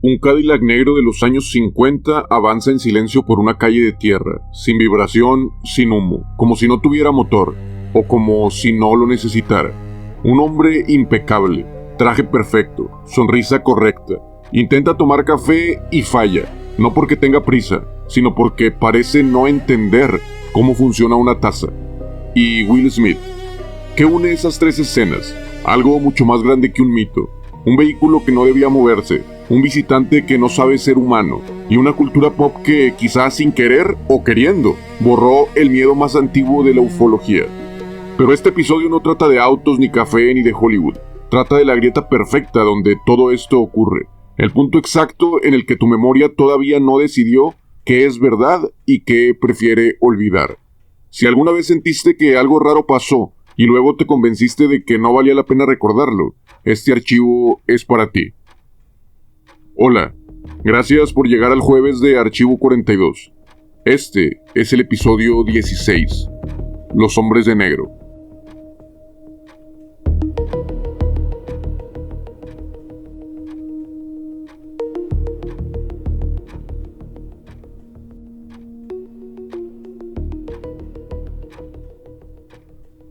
Un Cadillac negro de los años 50 avanza en silencio por una calle de tierra, sin vibración, sin humo, como si no tuviera motor, o como si no lo necesitara. Un hombre impecable, traje perfecto, sonrisa correcta. Intenta tomar café y falla, no porque tenga prisa, sino porque parece no entender cómo funciona una taza. Y Will Smith. ¿Qué une esas tres escenas? Algo mucho más grande que un mito. Un vehículo que no debía moverse, un visitante que no sabe ser humano, y una cultura pop que, quizás sin querer o queriendo, borró el miedo más antiguo de la ufología. Pero este episodio no trata de autos, ni café, ni de Hollywood. Trata de la grieta perfecta donde todo esto ocurre. El punto exacto en el que tu memoria todavía no decidió qué es verdad y qué prefiere olvidar. Si alguna vez sentiste que algo raro pasó y luego te convenciste de que no valía la pena recordarlo, este archivo es para ti. Hola, gracias por llegar al jueves de Archivo 42. Este es el episodio 16, Los Hombres de Negro.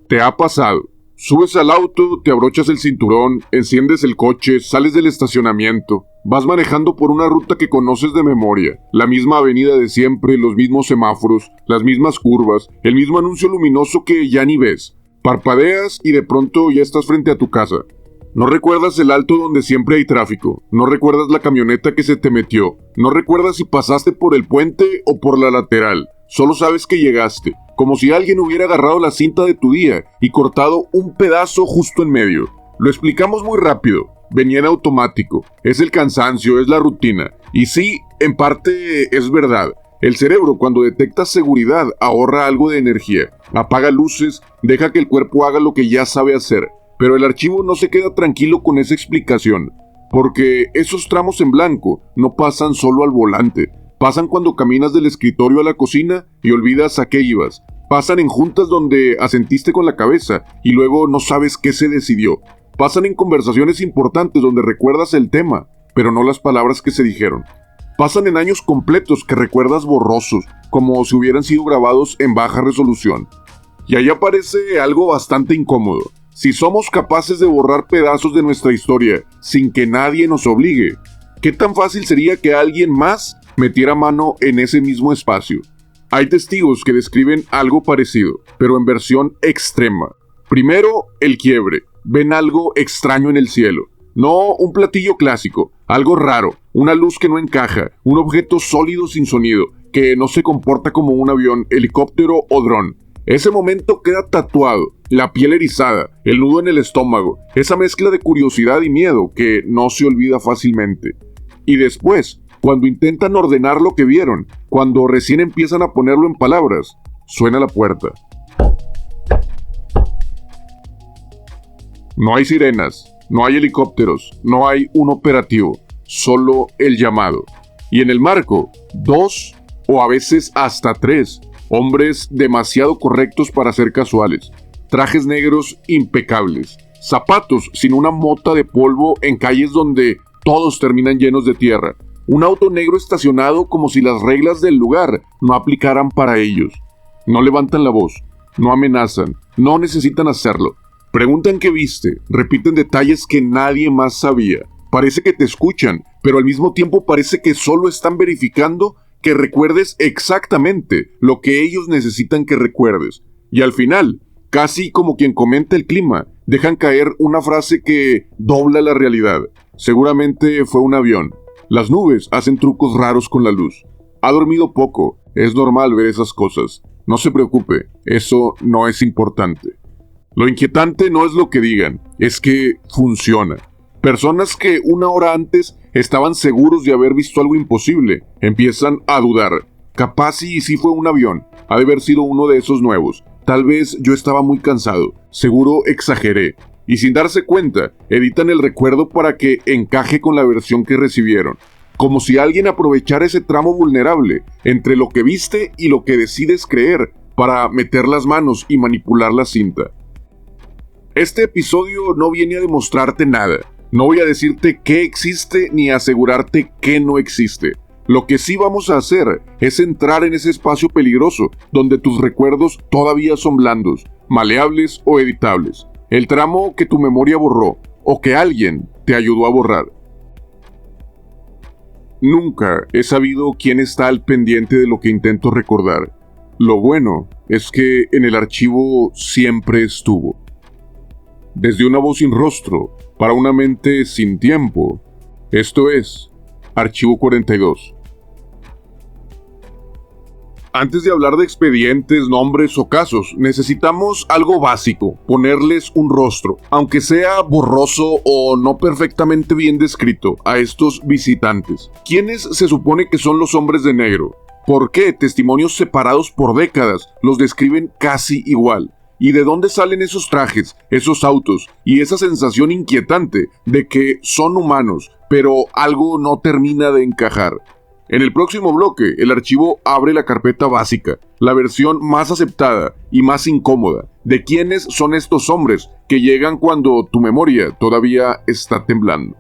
¿Te ha pasado? Subes al auto, te abrochas el cinturón, enciendes el coche, sales del estacionamiento, vas manejando por una ruta que conoces de memoria, la misma avenida de siempre, los mismos semáforos, las mismas curvas, el mismo anuncio luminoso que ya ni ves. Parpadeas y de pronto ya estás frente a tu casa. No recuerdas el alto donde siempre hay tráfico, no recuerdas la camioneta que se te metió, no recuerdas si pasaste por el puente o por la lateral, solo sabes que llegaste. Como si alguien hubiera agarrado la cinta de tu día y cortado un pedazo justo en medio. Lo explicamos muy rápido, venía en automático, es el cansancio, es la rutina. Y sí, en parte es verdad. El cerebro, cuando detecta seguridad, ahorra algo de energía, apaga luces, deja que el cuerpo haga lo que ya sabe hacer. Pero el archivo no se queda tranquilo con esa explicación, porque esos tramos en blanco no pasan solo al volante. Pasan cuando caminas del escritorio a la cocina y olvidas a qué ibas. Pasan en juntas donde asentiste con la cabeza y luego no sabes qué se decidió. Pasan en conversaciones importantes donde recuerdas el tema, pero no las palabras que se dijeron. Pasan en años completos que recuerdas borrosos, como si hubieran sido grabados en baja resolución. Y ahí aparece algo bastante incómodo. Si somos capaces de borrar pedazos de nuestra historia sin que nadie nos obligue, ¿qué tan fácil sería que alguien más metiera mano en ese mismo espacio? Hay testigos que describen algo parecido, pero en versión extrema. Primero, el quiebre. Ven algo extraño en el cielo. No un platillo clásico, algo raro, una luz que no encaja, un objeto sólido sin sonido, que no se comporta como un avión, helicóptero o dron. Ese momento queda tatuado, la piel erizada, el nudo en el estómago, esa mezcla de curiosidad y miedo que no se olvida fácilmente. Y después, cuando intentan ordenar lo que vieron, cuando recién empiezan a ponerlo en palabras, suena la puerta. No hay sirenas, no hay helicópteros, no hay un operativo, solo el llamado. Y en el marco, 2 o a veces hasta 3 hombres demasiado correctos para ser casuales, trajes negros impecables, zapatos sin una mota de polvo en calles donde todos terminan llenos de tierra. Un auto negro estacionado como si las reglas del lugar no aplicaran para ellos. No levantan la voz, no amenazan, no necesitan hacerlo. Preguntan qué viste, repiten detalles que nadie más sabía. Parece que te escuchan, pero al mismo tiempo parece que solo están verificando que recuerdes exactamente lo que ellos necesitan que recuerdes. Y al final, casi como quien comenta el clima, dejan caer una frase que dobla la realidad. Seguramente fue un avión. Las nubes hacen trucos raros con la luz. Ha dormido poco, es normal ver esas cosas. No se preocupe, eso no es importante. Lo inquietante no es lo que digan, es que funciona. Personas que una hora antes estaban seguros de haber visto algo imposible, empiezan a dudar. Capaz y sí fue un avión, ha de haber sido uno de esos nuevos. Tal vez yo estaba muy cansado, seguro exageré. Y sin darse cuenta, editan el recuerdo para que encaje con la versión que recibieron. Como si alguien aprovechara ese tramo vulnerable entre lo que viste y lo que decides creer para meter las manos y manipular la cinta. Este episodio no viene a demostrarte nada, No voy a decirte qué existe ni asegurarte qué no existe. Lo que sí vamos a hacer es entrar en ese espacio peligroso donde tus recuerdos todavía son blandos, maleables o editables. El tramo que tu memoria borró o que alguien te ayudó a borrar. Nunca he sabido quién está al pendiente de lo que intento recordar. Lo bueno es que en el archivo siempre estuvo. Desde una voz sin rostro para una mente sin tiempo. Esto es Archivo 42. Antes de hablar de expedientes, nombres o casos, necesitamos algo básico, ponerles un rostro, aunque sea borroso o no perfectamente bien descrito, a estos visitantes. ¿Quiénes se supone que son los hombres de negro? ¿Por qué testimonios separados por décadas los describen casi igual? ¿Y de dónde salen esos trajes, esos autos y esa sensación inquietante de que son humanos, pero algo no termina de encajar? En el próximo bloque, el archivo abre la carpeta básica, la versión más aceptada y más incómoda de quiénes son estos hombres que llegan cuando tu memoria todavía está temblando.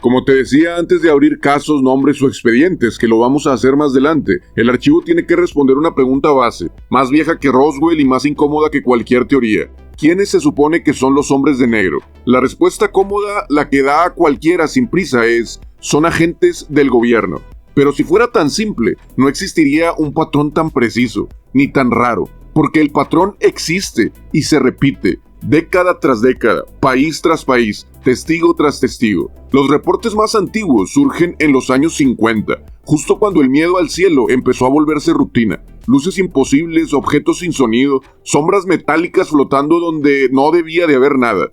Como te decía antes de abrir casos, nombres o expedientes, que lo vamos a hacer más adelante, el archivo tiene que responder una pregunta base, más vieja que Roswell y más incómoda que cualquier teoría. ¿Quiénes se supone que son los hombres de negro? La respuesta cómoda, la que da a cualquiera sin prisa, es: son agentes del gobierno. Pero si fuera tan simple, no existiría un patrón tan preciso, ni tan raro, porque el patrón existe y se repite, década tras década, país tras país, testigo tras testigo. Los reportes más antiguos surgen en los años 50, justo cuando el miedo al cielo empezó a volverse rutina. Luces imposibles, objetos sin sonido, sombras metálicas flotando donde no debía de haber nada.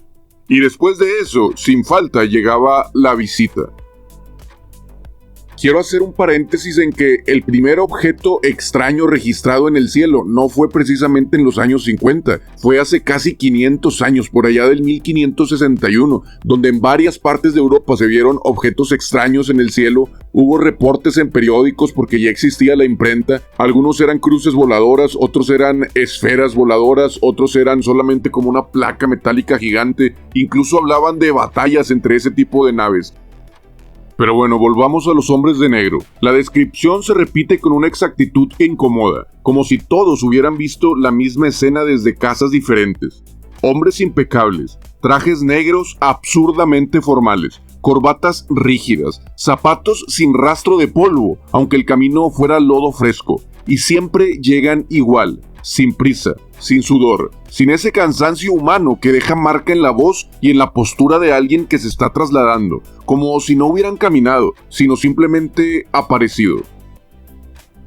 Y después de eso, sin falta, llegaba la visita. Quiero hacer un paréntesis en que el primer objeto extraño registrado en el cielo no fue precisamente en los años 50, fue hace casi 500 años, por allá del 1561, donde en varias partes de Europa se vieron objetos extraños en el cielo. Hubo reportes en periódicos porque ya existía la imprenta, algunos eran cruces voladoras, otros eran esferas voladoras, otros eran solamente como una placa metálica gigante, incluso hablaban de batallas entre ese tipo de naves. Pero bueno, volvamos a los hombres de negro. La descripción se repite con una exactitud que incomoda, como si todos hubieran visto la misma escena desde casas diferentes. Hombres impecables, trajes negros absurdamente formales, corbatas rígidas, zapatos sin rastro de polvo, aunque el camino fuera lodo fresco, y siempre llegan igual, sin prisa, sin sudor, sin ese cansancio humano que deja marca en la voz y en la postura de alguien que se está trasladando, como si no hubieran caminado, sino simplemente aparecido.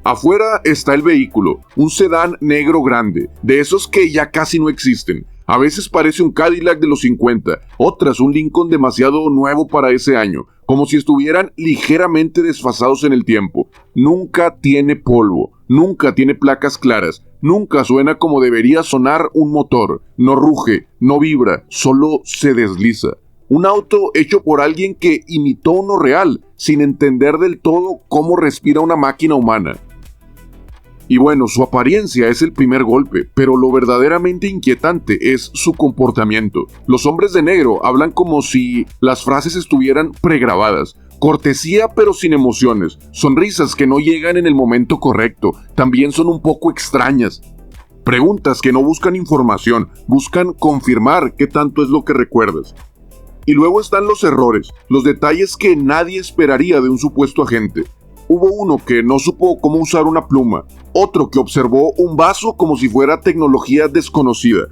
Afuera está el vehículo, un sedán negro grande, de esos que ya casi no existen. A veces parece un Cadillac de los 50, otras un Lincoln demasiado nuevo para ese año, como si estuvieran ligeramente desfasados en el tiempo. Nunca tiene polvo, nunca tiene placas claras, nunca suena como debería sonar un motor, no ruge, no vibra, solo se desliza. Un auto hecho por alguien que imitó uno real, sin entender del todo cómo respira una máquina humana. Y bueno, su apariencia es el primer golpe, pero lo verdaderamente inquietante es su comportamiento. Los hombres de negro hablan como si las frases estuvieran pregrabadas. Cortesía pero sin emociones, sonrisas que no llegan en el momento correcto, también son un poco extrañas. Preguntas que no buscan información, buscan confirmar qué tanto es lo que recuerdas. Y luego están los errores, los detalles que nadie esperaría de un supuesto agente. Hubo uno que no supo cómo usar una pluma, otro que observó un vaso como si fuera tecnología desconocida.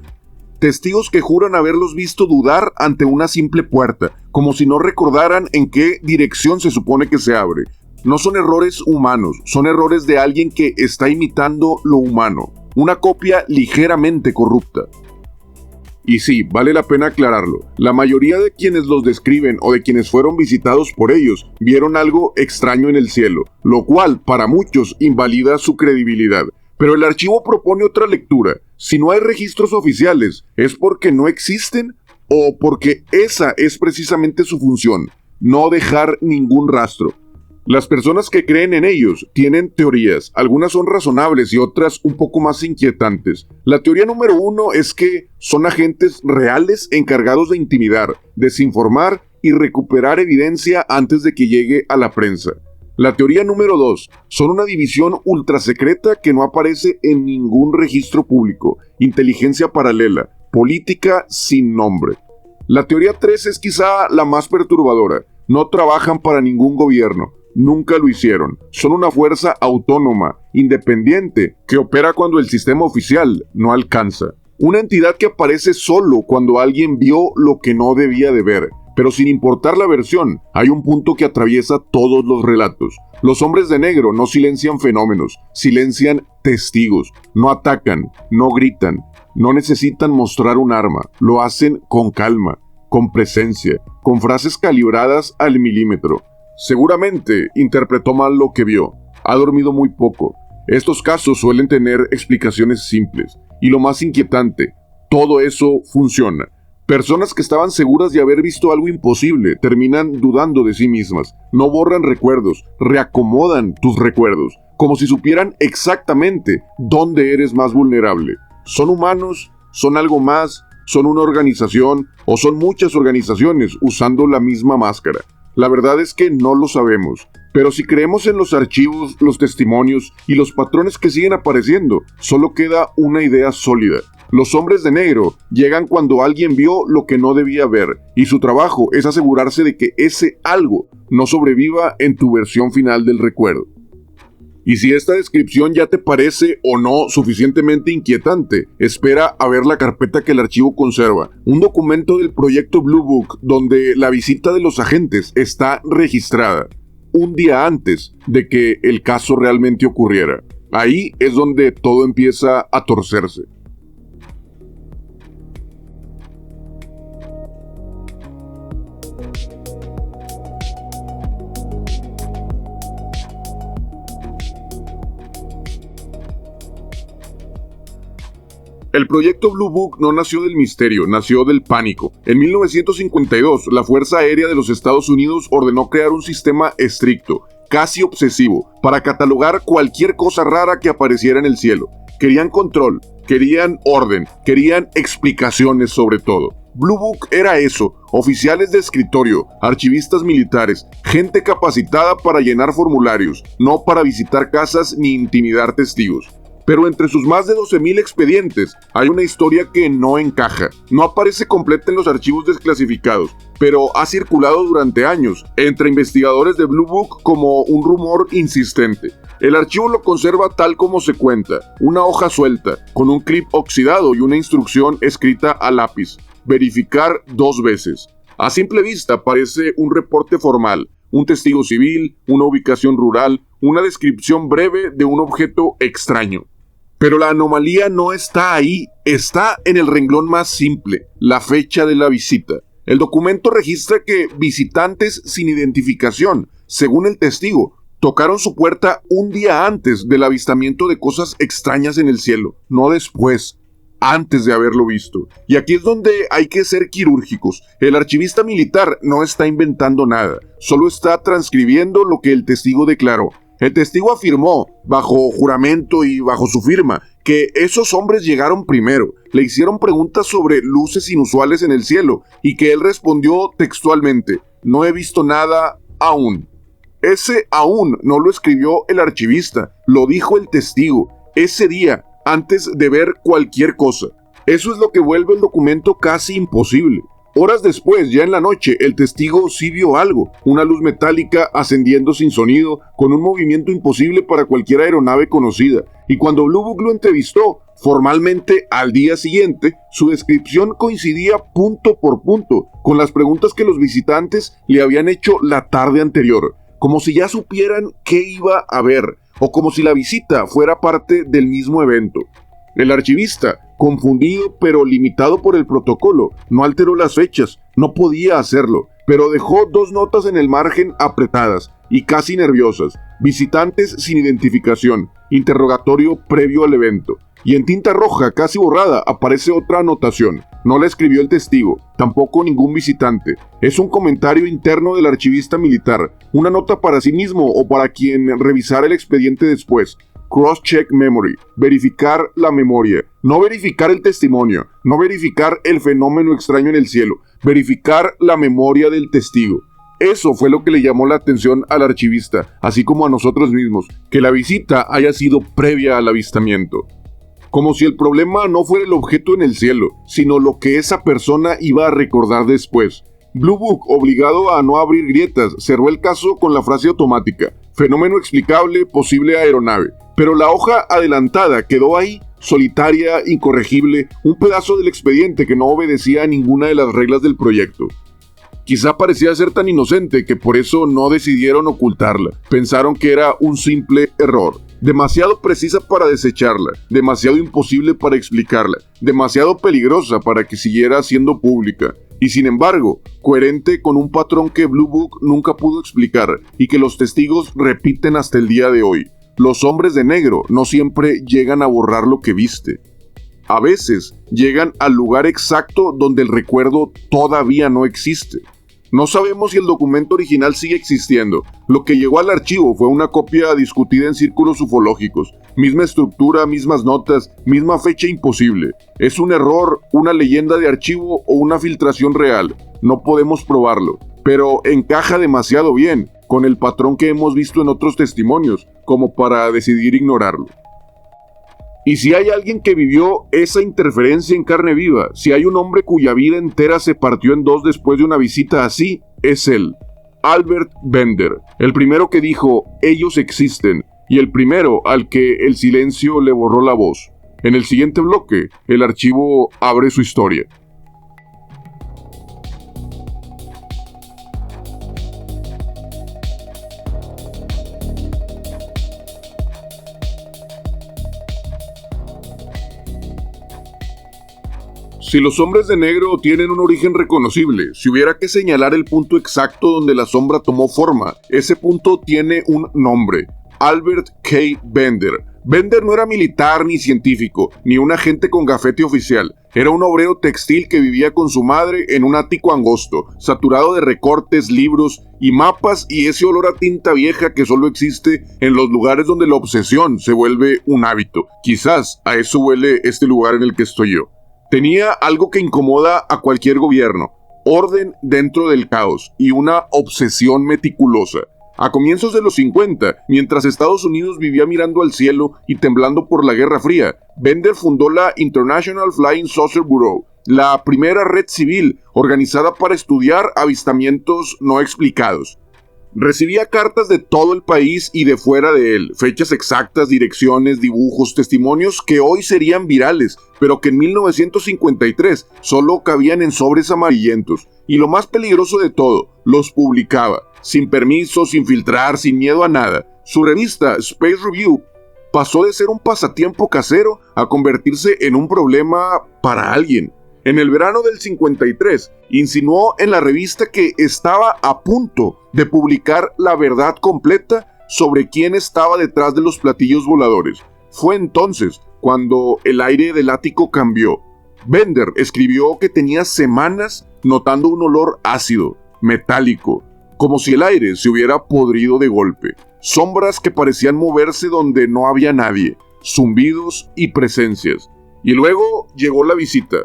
Testigos que juran haberlos visto dudar ante una simple puerta, como si no recordaran en qué dirección se supone que se abre. No son errores humanos, son errores de alguien que está imitando lo humano, una copia ligeramente corrupta. Y sí, vale la pena aclararlo, la mayoría de quienes los describen o de quienes fueron visitados por ellos vieron algo extraño en el cielo, lo cual para muchos invalida su credibilidad. Pero el archivo propone otra lectura. Si no hay registros oficiales, ¿es porque no existen o porque esa es precisamente su función, no dejar ningún rastro. Las personas que creen en ellos tienen teorías, algunas son razonables y otras un poco más inquietantes. La teoría número 1 es que son agentes reales encargados de intimidar, desinformar y recuperar evidencia antes de que llegue a la prensa. La teoría número 2, son una división ultrasecreta que no aparece en ningún registro público, inteligencia paralela, política sin nombre. La teoría 3 es quizá la más perturbadora, no trabajan para ningún gobierno. Nunca lo hicieron. Son una fuerza autónoma, independiente, que opera cuando el sistema oficial no alcanza. Una entidad que aparece solo cuando alguien vio lo que no debía de ver. Pero sin importar la versión, hay un punto que atraviesa todos los relatos. Los hombres de negro no silencian fenómenos, silencian testigos. No atacan, no gritan, no necesitan mostrar un arma. Lo hacen con calma, con presencia, con frases calibradas al milímetro. Seguramente interpretó mal lo que vio. Ha dormido muy poco. Estos casos suelen tener explicaciones simples. Y lo más inquietante, todo eso funciona. Personas que estaban seguras de haber visto algo imposible terminan dudando de sí mismas. No borran recuerdos, reacomodan tus recuerdos, como si supieran exactamente dónde eres más vulnerable. ¿Son humanos? ¿Son algo más? ¿Son una organización? ¿O son muchas organizaciones usando la misma máscara? La verdad es que no lo sabemos, pero si creemos en los archivos, los testimonios y los patrones que siguen apareciendo, solo queda una idea sólida. Los hombres de negro llegan cuando alguien vio lo que no debía ver, y su trabajo es asegurarse de que ese algo no sobreviva en tu versión final del recuerdo. Y si esta descripción ya te parece o no suficientemente inquietante, espera a ver la carpeta que el archivo conserva, un documento del proyecto Blue Book donde la visita de los agentes está registrada, un día antes de que el caso realmente ocurriera. Ahí es donde todo empieza a torcerse. El proyecto Blue Book no nació del misterio, nació del pánico. En 1952, la Fuerza Aérea de los Estados Unidos ordenó crear un sistema estricto, casi obsesivo, para catalogar cualquier cosa rara que apareciera en el cielo. Querían control, querían orden, querían explicaciones sobre todo. Blue Book era eso, oficiales de escritorio, archivistas militares, gente capacitada para llenar formularios, no para visitar casas ni intimidar testigos. Pero entre sus más de 12,000 expedientes hay una historia que no encaja. No aparece completa en los archivos desclasificados, pero ha circulado durante años entre investigadores de Blue Book como un rumor insistente. El archivo lo conserva tal como se cuenta, una hoja suelta, con un clip oxidado y una instrucción escrita a lápiz. Verificar 2 veces. A simple vista parece un reporte formal, un testigo civil, una ubicación rural, una descripción breve de un objeto extraño. Pero la anomalía no está ahí, está en el renglón más simple, la fecha de la visita. El documento registra que visitantes sin identificación, según el testigo, tocaron su puerta un día antes del avistamiento de cosas extrañas en el cielo, no después, antes de haberlo visto. Y aquí es donde hay que ser quirúrgicos. El archivista militar no está inventando nada, solo está transcribiendo lo que el testigo declaró. El testigo afirmó, bajo juramento y bajo su firma, que esos hombres llegaron primero, le hicieron preguntas sobre luces inusuales en el cielo y que él respondió textualmente, no he visto nada aún. Ese aún no lo escribió el archivista, lo dijo el testigo, ese día, antes de ver cualquier cosa. Eso es lo que vuelve el documento casi imposible. Horas después, ya en la noche, el testigo sí vio algo, una luz metálica ascendiendo sin sonido, con un movimiento imposible para cualquier aeronave conocida, y cuando Blue Book lo entrevistó, formalmente al día siguiente, su descripción coincidía punto por punto con las preguntas que los visitantes le habían hecho la tarde anterior, como si ya supieran qué iba a ver, o como si la visita fuera parte del mismo evento. El archivista, confundido pero limitado por el protocolo, no alteró las fechas, no podía hacerlo, pero dejó 2 notas en el margen apretadas y casi nerviosas. Visitantes sin identificación, interrogatorio previo al evento. y en tinta roja, casi borrada, aparece otra anotación. No la escribió el testigo, tampoco ningún visitante. Es un comentario interno del archivista militar, una nota para sí mismo o para quien revisara el expediente después. Cross-check memory, verificar la memoria, no verificar el testimonio, no verificar el fenómeno extraño en el cielo, verificar la memoria del testigo. Eso fue lo que le llamó la atención al archivista, así como a nosotros mismos, que la visita haya sido previa al avistamiento. Como si el problema no fuera el objeto en el cielo, sino lo que esa persona iba a recordar después. Blue Book, obligado a no abrir grietas, cerró el caso con la frase automática: fenómeno explicable, posible aeronave. Pero la hoja adelantada quedó ahí, solitaria, incorregible, un pedazo del expediente que no obedecía a ninguna de las reglas del proyecto. Quizá parecía ser tan inocente que por eso no decidieron ocultarla. Pensaron que era un simple error. Demasiado precisa para desecharla, demasiado imposible para explicarla, demasiado peligrosa para que siguiera siendo pública. Y sin embargo, coherente con un patrón que Blue Book nunca pudo explicar y que los testigos repiten hasta el día de hoy. Los hombres de negro no siempre llegan a borrar lo que viste. A veces llegan al lugar exacto donde el recuerdo todavía no existe. No sabemos si el documento original sigue existiendo. Lo que llegó al archivo fue una copia discutida en círculos ufológicos. Misma estructura, mismas notas, misma fecha imposible. ¿Es un error, una leyenda de archivo o una filtración real? No podemos probarlo, pero encaja demasiado bien con el patrón que hemos visto en otros testimonios, como para decidir ignorarlo. Y si hay alguien que vivió esa interferencia en carne viva, si hay un hombre cuya vida entera se partió en dos después de una visita así, es él, Albert Bender, el primero que dijo, ellos existen, y el primero al que el silencio le borró la voz. En el siguiente bloque, el archivo abre su historia. Si los hombres de negro tienen un origen reconocible, si hubiera que señalar el punto exacto donde la sombra tomó forma, ese punto tiene un nombre: Albert K. Bender. Bender no era militar ni científico, ni un agente con gafete oficial. Era un obrero textil que vivía con su madre en un ático angosto, saturado de recortes, libros y mapas y ese olor a tinta vieja que solo existe en los lugares donde la obsesión se vuelve un hábito. Quizás a eso huele este lugar en el que estoy yo. Tenía algo que incomoda a cualquier gobierno: orden dentro del caos y una obsesión meticulosa. A comienzos de los 50, mientras Estados Unidos vivía mirando al cielo y temblando por la Guerra Fría, Bender fundó la International Flying Saucer Bureau, la primera red civil organizada para estudiar avistamientos no explicados. Recibía cartas de todo el país y de fuera de él, fechas exactas, direcciones, dibujos, testimonios que hoy serían virales, pero que en 1953 solo cabían en sobres amarillentos. Y lo más peligroso de todo, los publicaba, sin permiso, sin filtrar, sin miedo a nada. Su revista, Space Review, pasó de ser un pasatiempo casero a convertirse en un problema para alguien. En el verano del 53, insinuó en la revista que estaba a punto de publicar la verdad completa sobre quién estaba detrás de los platillos voladores. Fue entonces cuando el aire del ático cambió. Bender escribió que tenía semanas notando un olor ácido, metálico, como si el aire se hubiera podrido de golpe. Sombras que parecían moverse donde no había nadie, zumbidos y presencias. Y luego llegó la visita.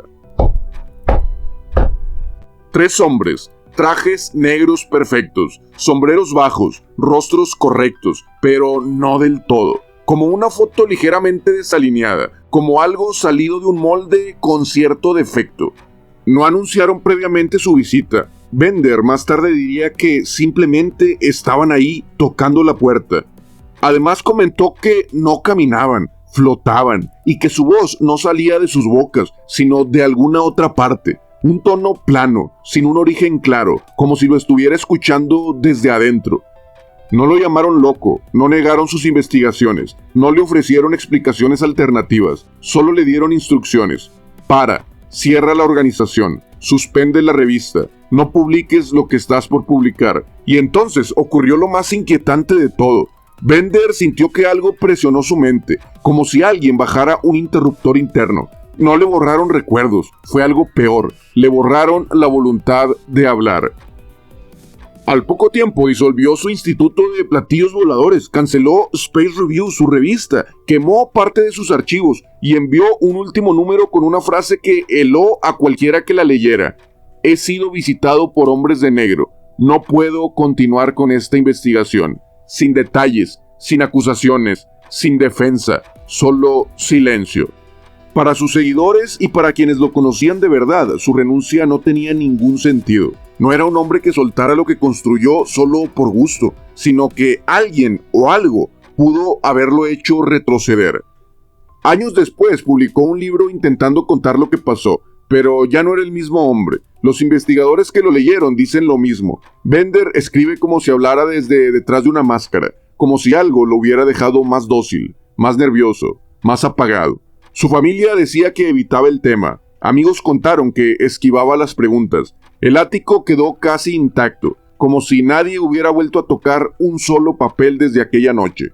3 hombres, trajes negros perfectos, sombreros bajos, rostros correctos, pero no del todo. Como una foto ligeramente desalineada, como algo salido de un molde con cierto defecto. No anunciaron previamente su visita. Bender más tarde diría que simplemente estaban ahí tocando la puerta. Además comentó que no caminaban, flotaban, y que su voz no salía de sus bocas, sino de alguna otra parte. Un tono plano, sin un origen claro, como si lo estuviera escuchando desde adentro. No lo llamaron loco, no negaron sus investigaciones, no le ofrecieron explicaciones alternativas, solo le dieron instrucciones. Cierra la organización, suspende la revista, no publiques lo que estás por publicar. Y entonces ocurrió lo más inquietante de todo. Bender sintió que algo presionó su mente, como si alguien bajara un interruptor interno. No le borraron recuerdos, fue algo peor, le borraron la voluntad de hablar. Al poco tiempo disolvió su instituto de platillos voladores, canceló Space Review, su revista, quemó parte de sus archivos y envió un último número con una frase que heló a cualquiera que la leyera. He sido visitado por hombres de negro. No puedo continuar con esta investigación. Sin detalles, sin acusaciones, sin defensa, solo silencio. Para sus seguidores y para quienes lo conocían de verdad, su renuncia no tenía ningún sentido. No era un hombre que soltara lo que construyó solo por gusto, sino que alguien o algo pudo haberlo hecho retroceder. Años después publicó un libro intentando contar lo que pasó, pero ya no era el mismo hombre. Los investigadores que lo leyeron dicen lo mismo. Bender escribe como si hablara desde detrás de una máscara, como si algo lo hubiera dejado más dócil, más nervioso, más apagado. Su familia decía que evitaba el tema. Amigos contaron que esquivaba las preguntas. El ático quedó casi intacto, como si nadie hubiera vuelto a tocar un solo papel desde aquella noche.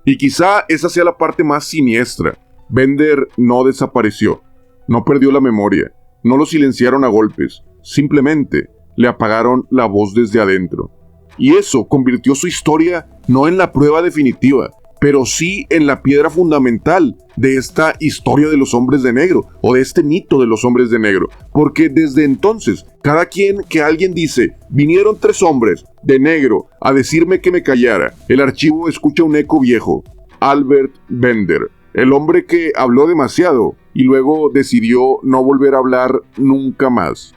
Y quizá esa sea la parte más siniestra. Bender no desapareció, no perdió la memoria, no lo silenciaron a golpes, simplemente le apagaron la voz desde adentro. Y eso convirtió su historia no en la prueba definitiva, pero sí en la piedra fundamental de esta historia de los hombres de negro, o de este mito de los hombres de negro, porque desde entonces, cada quien que alguien dice, vinieron 3 hombres de negro a decirme que me callara, el archivo escucha un eco viejo, Albert Bender, el hombre que habló demasiado y luego decidió no volver a hablar nunca más.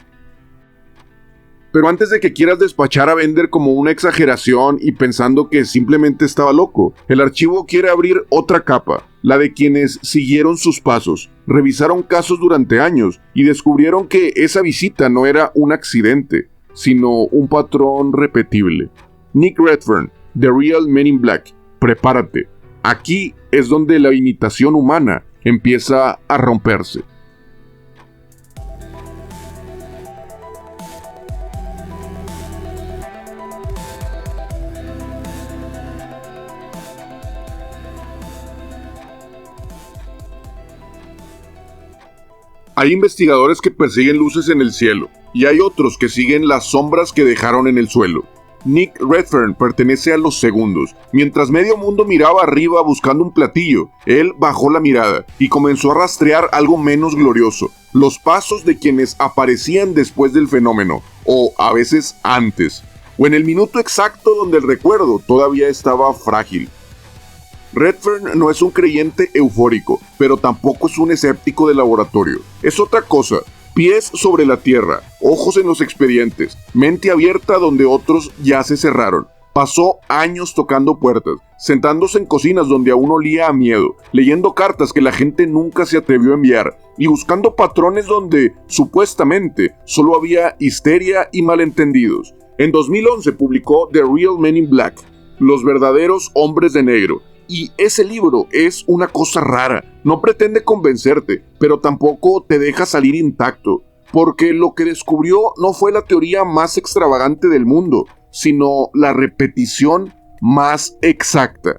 Pero antes de que quieras despachar a Bender como una exageración y pensando que simplemente estaba loco, el archivo quiere abrir otra capa, la de quienes siguieron sus pasos, revisaron casos durante años y descubrieron que esa visita no era un accidente, sino un patrón repetible. Nick Redfern, The Real Men in Black, prepárate. Aquí es donde la imitación humana empieza a romperse. Hay investigadores que persiguen luces en el cielo, y hay otros que siguen las sombras que dejaron en el suelo. Nick Redfern pertenece a los segundos. Mientras medio mundo miraba arriba buscando un platillo, él bajó la mirada y comenzó a rastrear algo menos glorioso, los pasos de quienes aparecían después del fenómeno, o a veces antes, o en el minuto exacto donde el recuerdo todavía estaba frágil. Redfern no es un creyente eufórico, pero tampoco es un escéptico de laboratorio. Es otra cosa. Pies sobre la tierra, ojos en los expedientes, mente abierta donde otros ya se cerraron. Pasó años tocando puertas, sentándose en cocinas donde aún olía a miedo, leyendo cartas que la gente nunca se atrevió a enviar y buscando patrones donde, supuestamente, solo había histeria y malentendidos. En 2011 publicó The Real Men in Black, Los verdaderos hombres de negro. Y ese libro es una cosa rara, no pretende convencerte, pero tampoco te deja salir intacto, porque lo que descubrió no fue la teoría más extravagante del mundo, sino la repetición más exacta.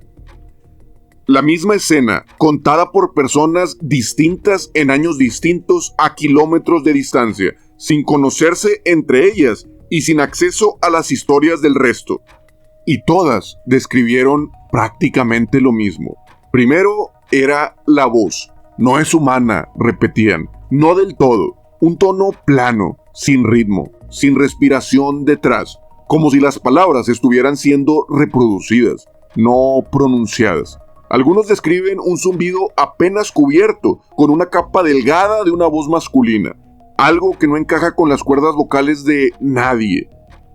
La misma escena, contada por personas distintas en años distintos a kilómetros de distancia, sin conocerse entre ellas y sin acceso a las historias del resto. Y todas describieron prácticamente lo mismo. Primero era la voz. No es humana, repetían. No del todo. Un tono plano, sin ritmo, sin respiración detrás. Como si las palabras estuvieran siendo reproducidas, no pronunciadas. Algunos describen un zumbido apenas cubierto, con una capa delgada de una voz masculina. Algo que no encaja con las cuerdas vocales de nadie.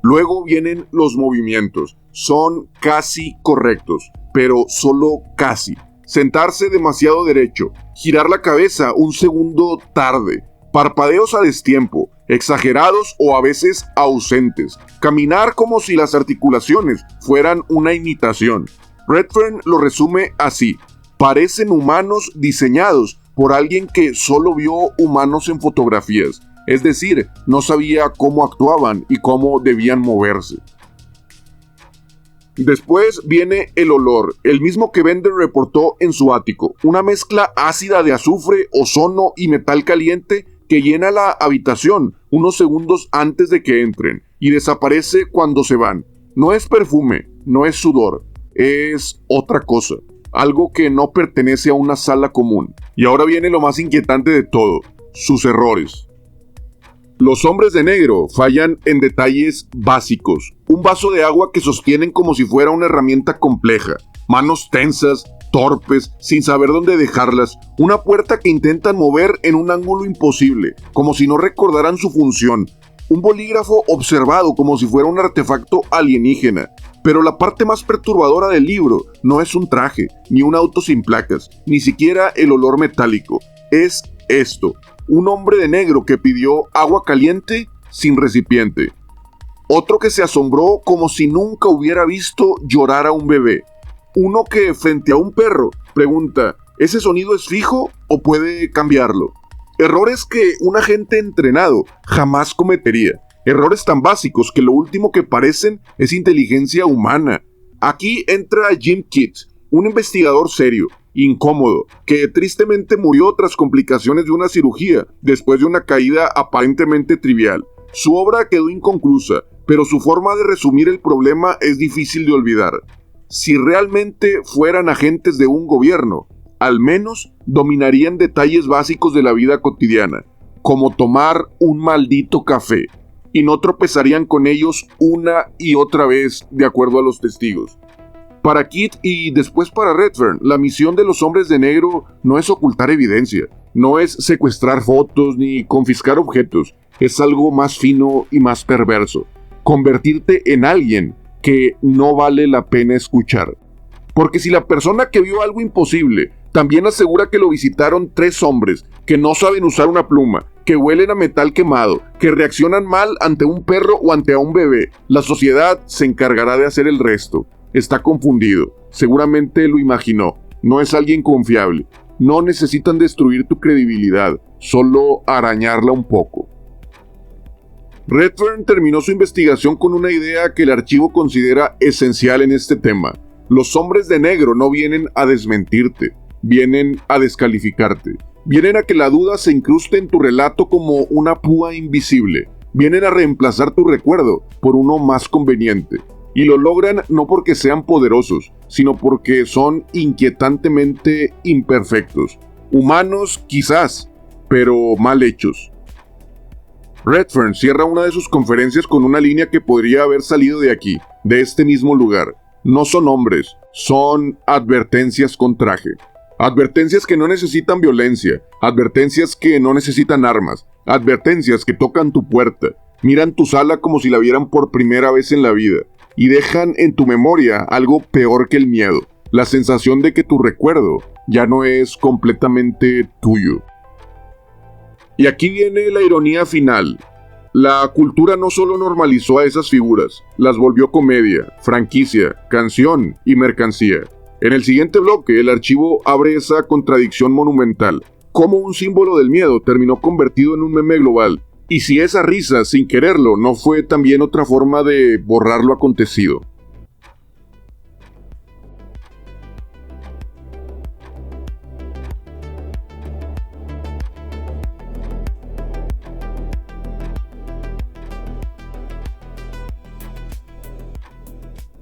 Luego vienen los movimientos. Son casi correctos, pero solo casi. Sentarse demasiado derecho, girar la cabeza un segundo tarde, parpadeos a destiempo, exagerados o a veces ausentes, caminar como si las articulaciones fueran una imitación. Redfern lo resume así: parecen humanos diseñados por alguien que solo vio humanos en fotografías. Es decir, no sabía cómo actuaban y cómo debían moverse. Después viene el olor, el mismo que Bender reportó en su ático, una mezcla ácida de azufre, ozono y metal caliente que llena la habitación unos segundos antes de que entren y desaparece cuando se van. No es perfume, no es sudor, es otra cosa, algo que no pertenece a una sala común. Y ahora viene lo más inquietante de todo, sus errores. Los hombres de negro fallan en detalles básicos. Un vaso de agua que sostienen como si fuera una herramienta compleja. Manos tensas, torpes, sin saber dónde dejarlas. Una puerta que intentan mover en un ángulo imposible, como si no recordaran su función. Un bolígrafo observado como si fuera un artefacto alienígena. Pero la parte más perturbadora del libro no es un traje, ni un auto sin placas, ni siquiera el olor metálico. Es esto. Un hombre de negro que pidió agua caliente sin recipiente. Otro que se asombró como si nunca hubiera visto llorar a un bebé. Uno que frente a un perro pregunta, ¿ese sonido es fijo o puede cambiarlo? Errores que un agente entrenado jamás cometería. Errores tan básicos que lo último que parecen es inteligencia humana. Aquí entra Jim Kidd, un investigador serio, incómodo, que tristemente murió tras complicaciones de una cirugía después de una caída aparentemente trivial. Su obra quedó inconclusa, pero su forma de resumir el problema es difícil de olvidar. Si realmente fueran agentes de un gobierno, al menos dominarían detalles básicos de la vida cotidiana, como tomar un maldito café, y no tropezarían con ellos una y otra vez de acuerdo a los testigos. Para Kidd y después para Redfern, la misión de los hombres de negro no es ocultar evidencia, no es secuestrar fotos ni confiscar objetos, es algo más fino y más perverso, convertirte en alguien que no vale la pena escuchar. Porque si la persona que vio algo imposible también asegura que lo visitaron 3 hombres que no saben usar una pluma, que huelen a metal quemado, que reaccionan mal ante un perro o ante a un bebé, la sociedad se encargará de hacer el resto. Está confundido, seguramente lo imaginó, no es alguien confiable, no necesitan destruir tu credibilidad, solo arañarla un poco. Redfern terminó su investigación con una idea que el archivo considera esencial en este tema. Los hombres de negro no vienen a desmentirte, vienen a descalificarte. Vienen a que la duda se incruste en tu relato como una púa invisible. Vienen a reemplazar tu recuerdo por uno más conveniente. Y lo logran no porque sean poderosos, sino porque son inquietantemente imperfectos. Humanos, quizás, pero mal hechos. Redfern cierra una de sus conferencias con una línea que podría haber salido de aquí, de este mismo lugar. No son hombres, son advertencias con traje. Advertencias que no necesitan violencia, advertencias que no necesitan armas, advertencias que tocan tu puerta, miran tu sala como si la vieran por primera vez en la vida, y dejan en tu memoria algo peor que el miedo, la sensación de que tu recuerdo ya no es completamente tuyo. Y aquí viene la ironía final. La cultura no solo normalizó a esas figuras, las volvió comedia, franquicia, canción y mercancía. En el siguiente bloque, el archivo abre esa contradicción monumental. Cómo un símbolo del miedo terminó convertido en un meme global. Y si esa risa, sin quererlo, no fue también otra forma de borrar lo acontecido.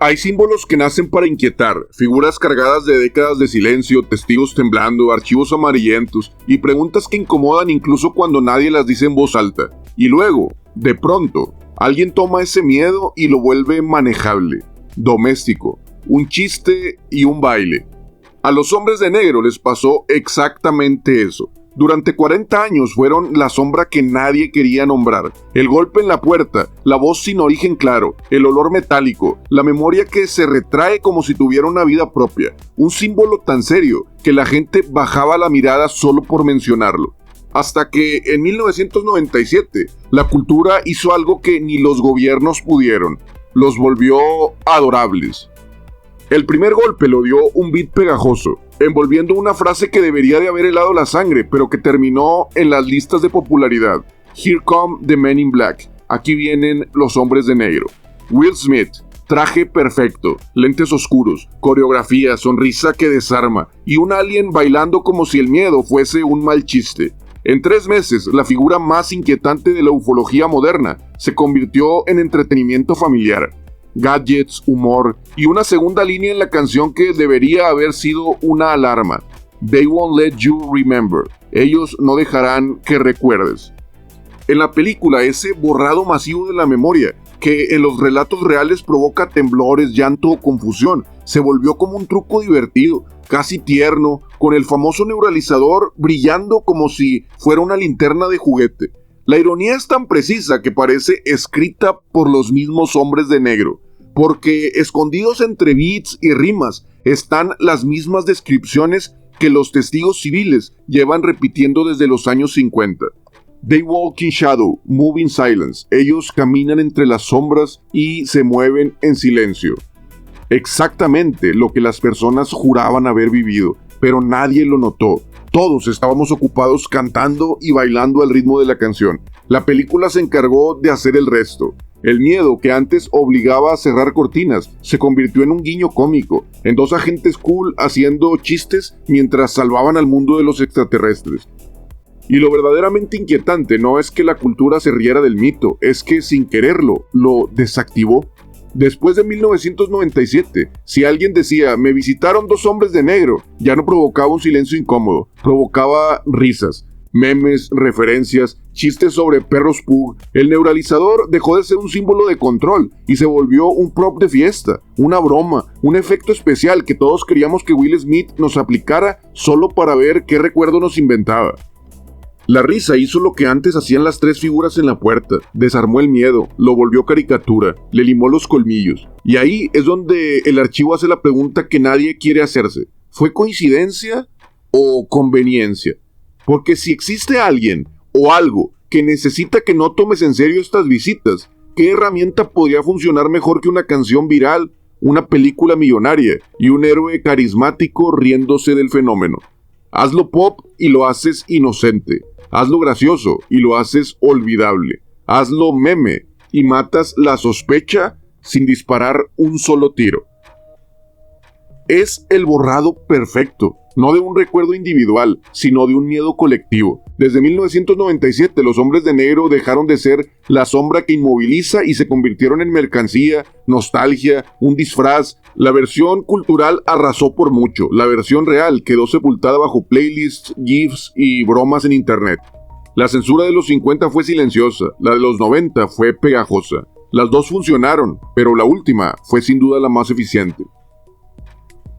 Hay símbolos que nacen para inquietar, figuras cargadas de décadas de silencio, testigos temblando, archivos amarillentos y preguntas que incomodan incluso cuando nadie las dice en voz alta. Y luego, de pronto, alguien toma ese miedo y lo vuelve manejable, doméstico, un chiste y un baile. A los hombres de negro les pasó exactamente eso. Durante 40 años fueron la sombra que nadie quería nombrar. El golpe en la puerta, la voz sin origen claro, el olor metálico, la memoria que se retrae como si tuviera una vida propia. Un símbolo tan serio que la gente bajaba la mirada solo por mencionarlo. Hasta que en 1997 la cultura hizo algo que ni los gobiernos pudieron. Los volvió adorables. El primer golpe lo dio un beat pegajoso, envolviendo una frase que debería de haber helado la sangre, pero que terminó en las listas de popularidad. Here come the men in black. Aquí vienen los hombres de negro. Will Smith, Traje perfecto, lentes oscuros, coreografía, sonrisa que desarma y un alien bailando como si el miedo fuese un mal chiste. En 3 meses, la figura más inquietante de la ufología moderna se convirtió en entretenimiento familiar, gadgets, humor y una segunda línea en la canción que debería haber sido una alarma. They won't let you remember. Ellos no dejarán que recuerdes. En la película, ese borrado masivo de la memoria, que en los relatos reales provoca temblores, llanto o confusión, se volvió como un truco divertido, casi tierno, con el famoso neuralizador brillando como si fuera una linterna de juguete. La ironía es tan precisa que parece escrita por los mismos hombres de negro, porque escondidos entre beats y rimas están las mismas descripciones que los testigos civiles llevan repitiendo desde los años 50. They walk in shadow, move in silence. Ellos caminan entre las sombras y se mueven en silencio. Exactamente lo que las personas juraban haber vivido, pero nadie lo notó. Todos estábamos ocupados cantando y bailando al ritmo de la canción. La película se encargó de hacer el resto. El miedo que antes obligaba a cerrar cortinas se convirtió en un guiño cómico, en 2 agentes cool haciendo chistes mientras salvaban al mundo de los extraterrestres. Y lo verdaderamente inquietante no es que la cultura se riera del mito, es que sin quererlo, lo desactivó. Después de 1997, si alguien decía, me visitaron 2 hombres de negro, ya no provocaba un silencio incómodo, provocaba risas, memes, referencias, chistes sobre perros pug. El neuralizador dejó de ser un símbolo de control y se volvió un prop de fiesta, una broma, un efecto especial que todos queríamos que Will Smith nos aplicara solo para ver qué recuerdo nos inventaba. La risa hizo lo que antes hacían las 3 figuras en la puerta, desarmó el miedo, lo volvió caricatura, le limó los colmillos. Y ahí es donde el archivo hace la pregunta que nadie quiere hacerse. ¿Fue coincidencia o conveniencia? Porque si existe alguien o algo que necesita que no tomes en serio estas visitas, ¿qué herramienta podría funcionar mejor que una canción viral, una película millonaria y un héroe carismático riéndose del fenómeno? Hazlo pop y lo haces inocente. Hazlo gracioso y lo haces olvidable. Hazlo meme y matas la sospecha sin disparar un solo tiro. Es el borrado perfecto, no de un recuerdo individual, sino de un miedo colectivo. Desde 1997 los hombres de negro dejaron de ser la sombra que inmoviliza y se convirtieron en mercancía, nostalgia, un disfraz. La versión cultural arrasó por mucho, la versión real quedó sepultada bajo playlists, GIFs y bromas en internet. La censura de los 50 fue silenciosa, la de los 90 fue pegajosa. Las 2 funcionaron, pero la última fue sin duda la más eficiente.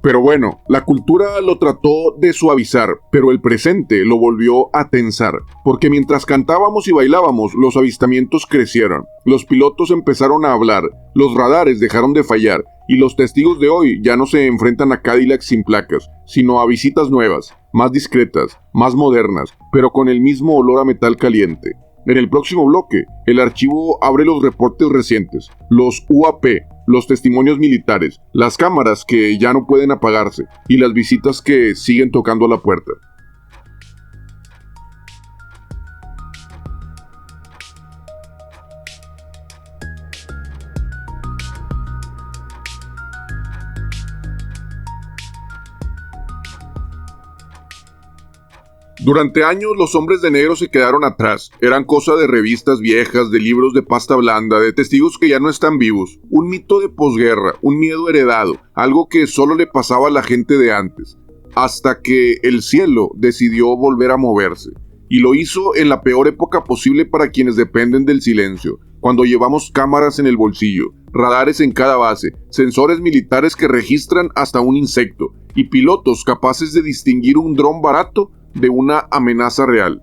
Pero bueno, la cultura lo trató de suavizar, pero el presente lo volvió a tensar, porque mientras cantábamos y bailábamos, los avistamientos crecieron, los pilotos empezaron a hablar, los radares dejaron de fallar, y los testigos de hoy ya no se enfrentan a Cadillacs sin placas, sino a visitas nuevas, más discretas, más modernas, pero con el mismo olor a metal caliente. En el próximo bloque, el archivo abre los reportes recientes, los UAP, los testimonios militares, las cámaras que ya no pueden apagarse y las visitas que siguen tocando a la puerta. Durante años los hombres de negro se quedaron atrás, eran cosa de revistas viejas, de libros de pasta blanda, de testigos que ya no están vivos, un mito de posguerra, un miedo heredado, algo que solo le pasaba a la gente de antes, hasta que el cielo decidió volver a moverse, y lo hizo en la peor época posible para quienes dependen del silencio, cuando llevamos cámaras en el bolsillo, radares en cada base, sensores militares que registran hasta un insecto, y pilotos capaces de distinguir un dron barato de una amenaza real.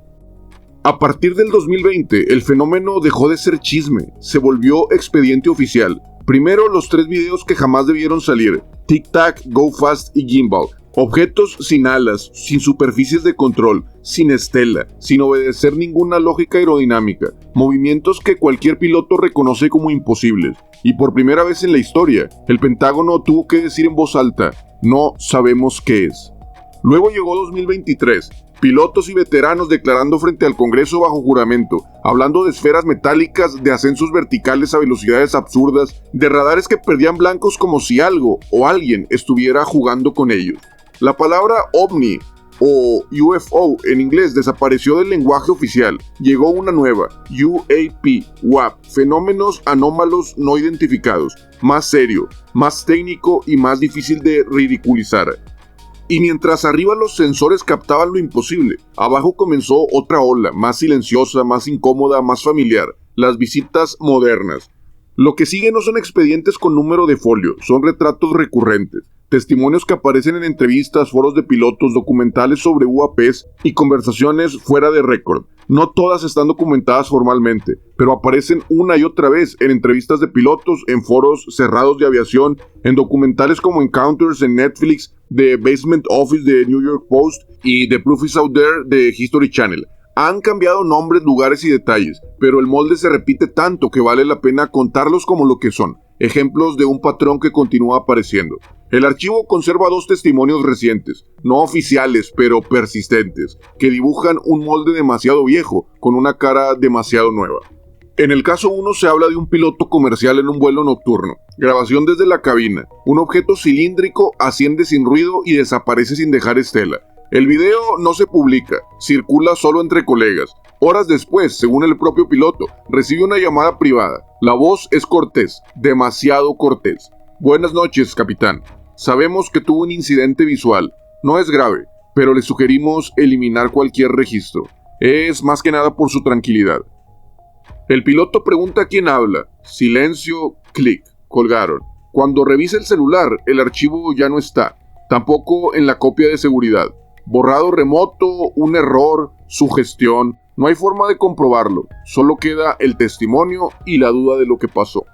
A partir del 2020, el fenómeno dejó de ser chisme, se volvió expediente oficial. Primero, los 3 videos que jamás debieron salir, Tic Tac, Go Fast y Gimbal. Objetos sin alas, sin superficies de control, sin estela, sin obedecer ninguna lógica aerodinámica. Movimientos que cualquier piloto reconoce como imposibles. Y por primera vez en la historia, el Pentágono tuvo que decir en voz alta, no sabemos qué es. Luego llegó 2023, Pilotos y veteranos declarando frente al Congreso bajo juramento, hablando de esferas metálicas, de ascensos verticales a velocidades absurdas, de radares que perdían blancos como si algo o alguien estuviera jugando con ellos. La palabra ovni o UFO en inglés desapareció del lenguaje oficial. Llegó una nueva, UAP, fenómenos anómalos no identificados, más serio, más técnico y más difícil de ridiculizar. Y mientras arriba los sensores captaban lo imposible, abajo comenzó otra ola, más silenciosa, más incómoda, más familiar, las visitas modernas. Lo que sigue no son expedientes con número de folio, son retratos recurrentes, testimonios que aparecen en entrevistas, foros de pilotos, documentales sobre UAPs y conversaciones fuera de récord. No todas están documentadas formalmente, pero aparecen una y otra vez en entrevistas de pilotos, en foros cerrados de aviación, en documentales como Encounters en Netflix, The Basement Office de New York Post y The Proof is Out There de History Channel. Han cambiado nombres, lugares y detalles, pero el molde se repite tanto que vale la pena contarlos como lo que son, ejemplos de un patrón que continúa apareciendo. El archivo conserva 2 testimonios recientes, no oficiales pero persistentes, que dibujan un molde demasiado viejo con una cara demasiado nueva. En el caso 1 se habla de un piloto comercial en un vuelo nocturno. Grabación desde la cabina. Un objeto cilíndrico asciende sin ruido y desaparece sin dejar estela. El video no se publica, circula solo entre colegas. Horas después, según el propio piloto, recibe una llamada privada. La voz es cortés, demasiado cortés. Buenas noches, capitán. Sabemos que tuvo un incidente visual. No es grave, pero le sugerimos eliminar cualquier registro. Es más que nada por su tranquilidad. El piloto pregunta a quién habla. Silencio, clic, colgaron. Cuando revisa el celular, el archivo ya no está. Tampoco en la copia de seguridad. Borrado remoto, un error, sugestión. No hay forma de comprobarlo. Solo queda el testimonio y la duda de lo que pasó.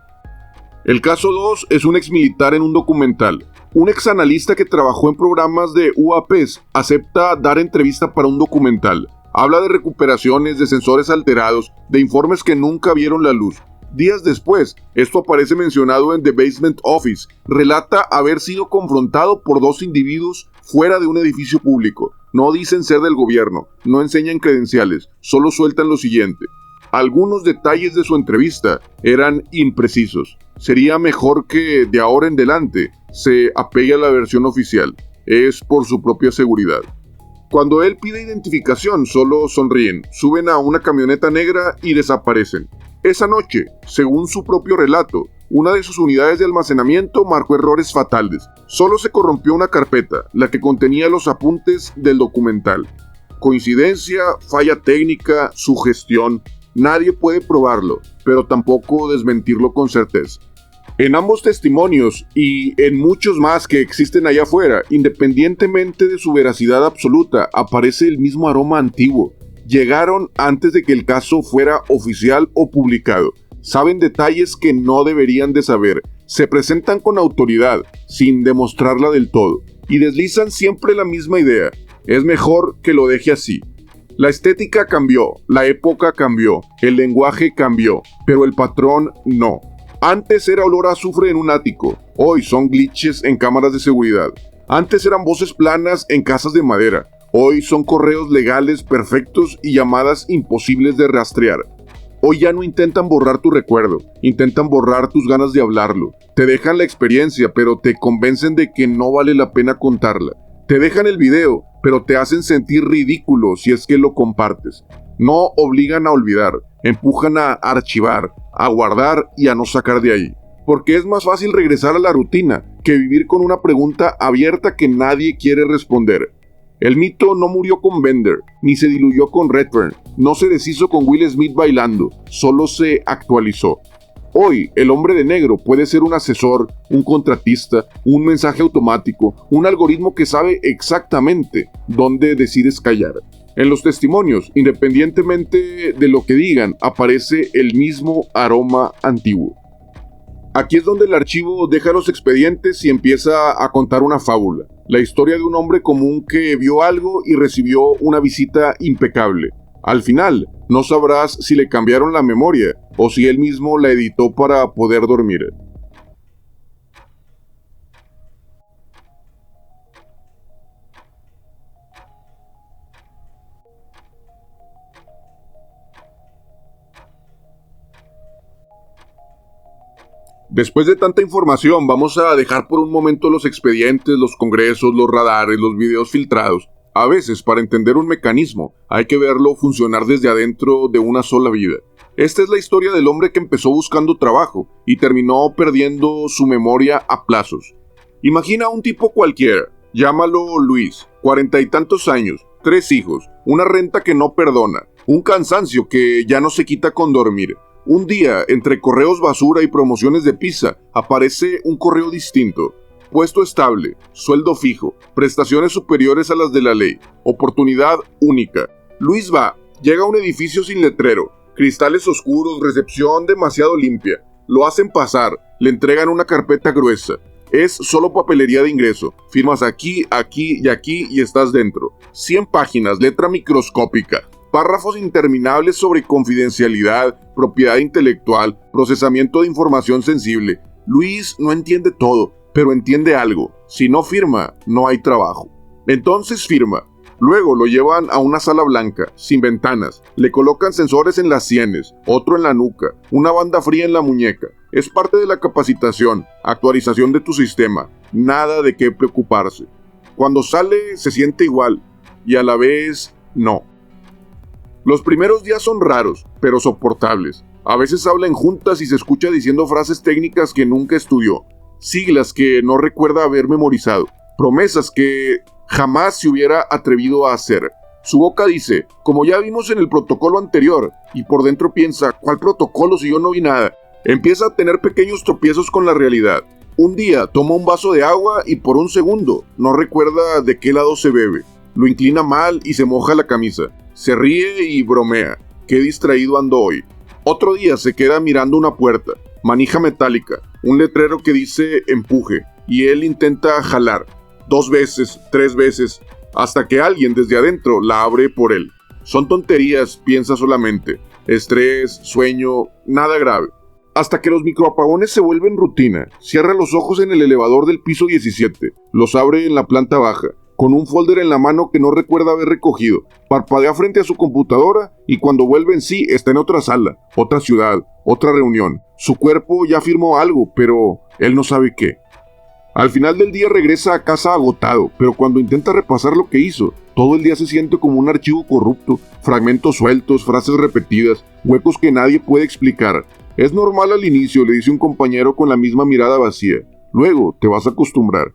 El caso 2 es un exmilitar en un documental. Un exanalista que trabajó en programas de UAPs acepta dar entrevista para un documental. Habla de recuperaciones, de sensores alterados, de informes que nunca vieron la luz. Días después, esto aparece mencionado en The Basement Office. Relata haber sido confrontado por 2 individuos fuera de un edificio público. No dicen ser del gobierno, no enseñan credenciales, solo sueltan lo siguiente. Algunos detalles de su entrevista eran imprecisos. Sería mejor que, de ahora en adelante, se apegue a la versión oficial. Es por su propia seguridad. Cuando él pide identificación, solo sonríen, suben a una camioneta negra y desaparecen. Esa noche, según su propio relato, una de sus unidades de almacenamiento marcó errores fatales. Solo se corrompió una carpeta, la que contenía los apuntes del documental. Coincidencia, falla técnica, sugestión. Nadie puede probarlo, pero tampoco desmentirlo con certeza. En ambos testimonios y en muchos más que existen allá afuera, independientemente de su veracidad absoluta, aparece el mismo aroma antiguo. Llegaron antes de que el caso fuera oficial o publicado. Saben detalles que no deberían de saber. Se presentan con autoridad, sin demostrarla del todo. Y deslizan siempre la misma idea. Es mejor que lo deje así. La estética cambió, la época cambió, el lenguaje cambió, pero el patrón no. Antes era olor a azufre en un ático, hoy son glitches en cámaras de seguridad. Antes eran voces planas en casas de madera, hoy son correos legales perfectos y llamadas imposibles de rastrear. Hoy ya no intentan borrar tu recuerdo, intentan borrar tus ganas de hablarlo. Te dejan la experiencia, pero te convencen de que no vale la pena contarla. Te dejan el video, pero te hacen sentir ridículo si es que lo compartes. No obligan a olvidar, empujan a archivar, a guardar y a no sacar de ahí. Porque es más fácil regresar a la rutina que vivir con una pregunta abierta que nadie quiere responder. El mito no murió con Bender, ni se diluyó con Redfern, no se deshizo con Will Smith bailando, solo se actualizó. Hoy, el hombre de negro puede ser un asesor, un contratista, un mensaje automático, un algoritmo que sabe exactamente dónde decides callar. En los testimonios, independientemente de lo que digan, aparece el mismo aroma antiguo. Aquí es donde el archivo deja los expedientes y empieza a contar una fábula. La historia de un hombre común que vio algo y recibió una visita impecable. Al final, no sabrás si le cambiaron la memoria o si él mismo la editó para poder dormir. Después de tanta información, vamos a dejar por un momento los expedientes, los congresos, los radares, los videos filtrados. A veces, para entender un mecanismo, hay que verlo funcionar desde adentro de una sola vida. Esta es la historia del hombre que empezó buscando trabajo y terminó perdiendo su memoria a plazos. Imagina a un tipo cualquiera, llámalo Luis, 40 y tantos años, 3 hijos, una renta que no perdona, un cansancio que ya no se quita con dormir. Un día, entre correos basura y promociones de pizza, aparece un correo distinto. Puesto estable, sueldo fijo, prestaciones superiores a las de la ley, oportunidad única. Luis va, llega a un edificio sin letrero, cristales oscuros, recepción demasiado limpia. Lo hacen pasar, le entregan una carpeta gruesa. Es solo papelería de ingreso. Firmas aquí, aquí y aquí y estás dentro. 100 páginas, letra microscópica. Párrafos interminables sobre confidencialidad, propiedad intelectual, procesamiento de información sensible. Luis no entiende todo, pero entiende algo. Si no firma, no hay trabajo. Entonces firma. Luego lo llevan a una sala blanca, sin ventanas. Le colocan sensores en las sienes, otro en la nuca, una banda fría en la muñeca. Es parte de la capacitación, actualización de tu sistema. Nada de qué preocuparse. Cuando sale, se siente igual, y a la vez, no. Los primeros días son raros, pero soportables. A veces habla en juntas y se escucha diciendo frases técnicas que nunca estudió, siglas que no recuerda haber memorizado, promesas que jamás se hubiera atrevido a hacer. Su boca dice, como ya vimos en el protocolo anterior, y por dentro piensa, ¿cuál protocolo si yo no vi nada? Empieza a tener pequeños tropiezos con la realidad. Un día toma un vaso de agua y por un segundo no recuerda de qué lado se bebe. Lo inclina mal y se moja la camisa. Se ríe y bromea. Qué distraído ando hoy. Otro día se queda mirando una puerta, manija metálica, un letrero que dice empuje, y él intenta jalar. 2 veces, 3 veces, hasta que alguien desde adentro la abre por él. Son tonterías, piensa solamente. Estrés, sueño, nada grave. Hasta que los microapagones se vuelven rutina. Cierra los ojos en el elevador del piso 17. Los abre en la planta baja, con un folder en la mano que no recuerda haber recogido. Parpadea frente a su computadora y cuando vuelve en sí está en otra sala, otra ciudad, otra reunión. Su cuerpo ya firmó algo, pero él no sabe qué. Al final del día regresa a casa agotado, pero cuando intenta repasar lo que hizo, todo el día se siente como un archivo corrupto, fragmentos sueltos, frases repetidas, huecos que nadie puede explicar. Es normal al inicio, le dice un compañero con la misma mirada vacía. Luego te vas a acostumbrar.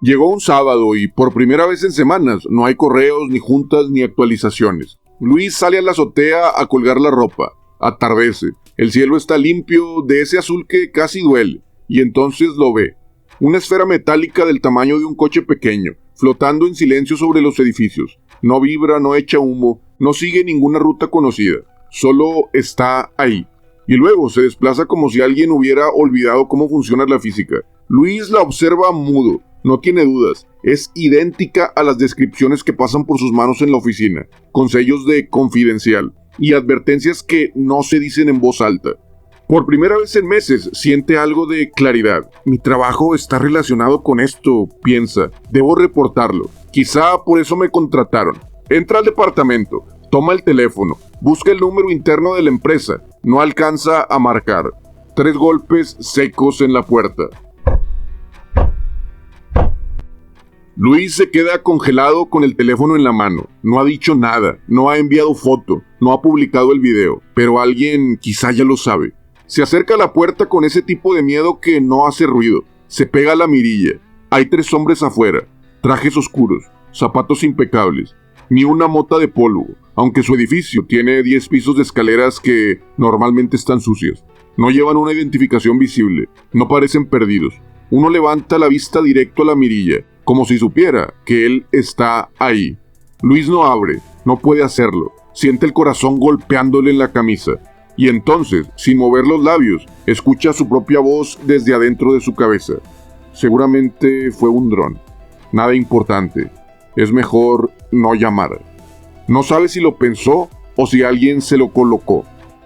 Llegó un sábado y por primera vez en semanas no hay correos, ni juntas, ni actualizaciones. Luis sale a la azotea a colgar la ropa. Atardece. El cielo está limpio, de ese azul que casi duele, y entonces lo ve. Una esfera metálica del tamaño de un coche pequeño, flotando en silencio sobre los edificios. No vibra, no echa humo, no sigue ninguna ruta conocida. Solo está ahí. Y luego se desplaza como si alguien hubiera olvidado cómo funciona la física. Luis la observa mudo, no tiene dudas. Es idéntica a las descripciones que pasan por sus manos en la oficina, con sellos de confidencial y advertencias que no se dicen en voz alta. Por primera vez en meses siente algo de claridad. Mi trabajo está relacionado con esto, piensa. Debo reportarlo. Quizá por eso me contrataron. Entra al departamento, toma el teléfono, busca el número interno de la empresa. No alcanza a marcar. 3 golpes secos en la puerta. Luis se queda congelado con el teléfono en la mano. No ha dicho nada, no ha enviado foto, no ha publicado el video, pero alguien quizá ya lo sabe. Se acerca a la puerta con ese tipo de miedo que no hace ruido. Se pega a la mirilla. Hay 3 hombres afuera, trajes oscuros, zapatos impecables, ni una mota de polvo, aunque su edificio tiene 10 pisos de escaleras que normalmente están sucias. No llevan una identificación visible, no parecen perdidos. Uno levanta la vista directo a la mirilla, como si supiera que él está ahí. Luis no abre, no puede hacerlo. Siente el corazón golpeándole en la camisa. Y entonces, sin mover los labios, escucha su propia voz desde adentro de su cabeza. Seguramente fue un dron. Nada importante. Es mejor no llamar. No sabe si lo pensó o si alguien se lo colocó.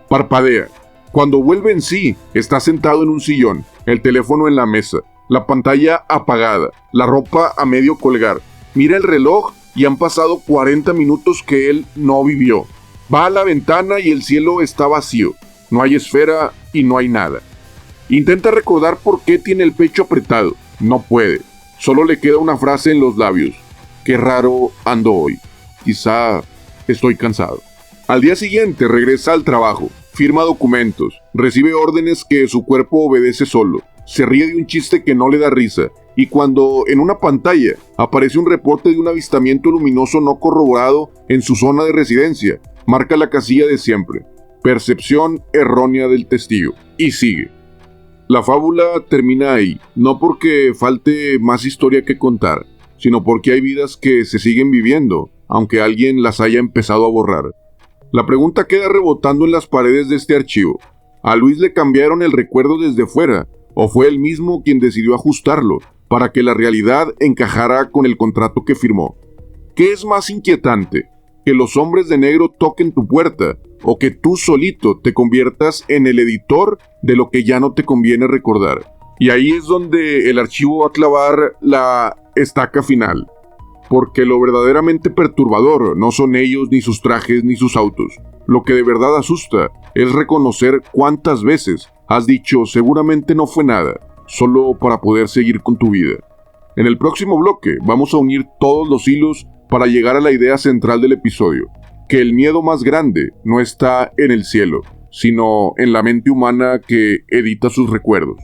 Parpadea. Cuando vuelve en sí, está sentado en un sillón, el teléfono en la mesa, la pantalla apagada, la ropa a medio colgar. Mira el reloj y han pasado 40 minutos que él no vivió. Va a la ventana y el cielo está vacío. No hay esfera y no hay nada. Intenta recordar por qué tiene el pecho apretado. No puede. Solo le queda una frase en los labios. Qué raro ando hoy. Quizá estoy cansado. Al día siguiente regresa al trabajo, firma documentos, recibe órdenes que su cuerpo obedece solo, se ríe de un chiste que no le da risa, y cuando en una pantalla aparece un reporte de un avistamiento luminoso no corroborado en su zona de residencia, marca la casilla de siempre. Percepción errónea del testigo. Y sigue. La fábula termina ahí, no porque falte más historia que contar, sino porque hay vidas que se siguen viviendo, aunque alguien las haya empezado a borrar. La pregunta queda rebotando en las paredes de este archivo. ¿A Luis le cambiaron el recuerdo desde fuera, o fue él mismo quien decidió ajustarlo para que la realidad encajara con el contrato que firmó? ¿Qué es más inquietante? ¿Que los hombres de negro toquen tu puerta, o que tú solito te conviertas en el editor de lo que ya no te conviene recordar? Y ahí es donde el archivo va a clavar la estaca final. Porque lo verdaderamente perturbador no son ellos, ni sus trajes, ni sus autos. Lo que de verdad asusta es reconocer cuántas veces has dicho seguramente no fue nada, solo para poder seguir con tu vida. En el próximo bloque vamos a unir todos los hilos para llegar a la idea central del episodio, que el miedo más grande no está en el cielo, sino en la mente humana que edita sus recuerdos.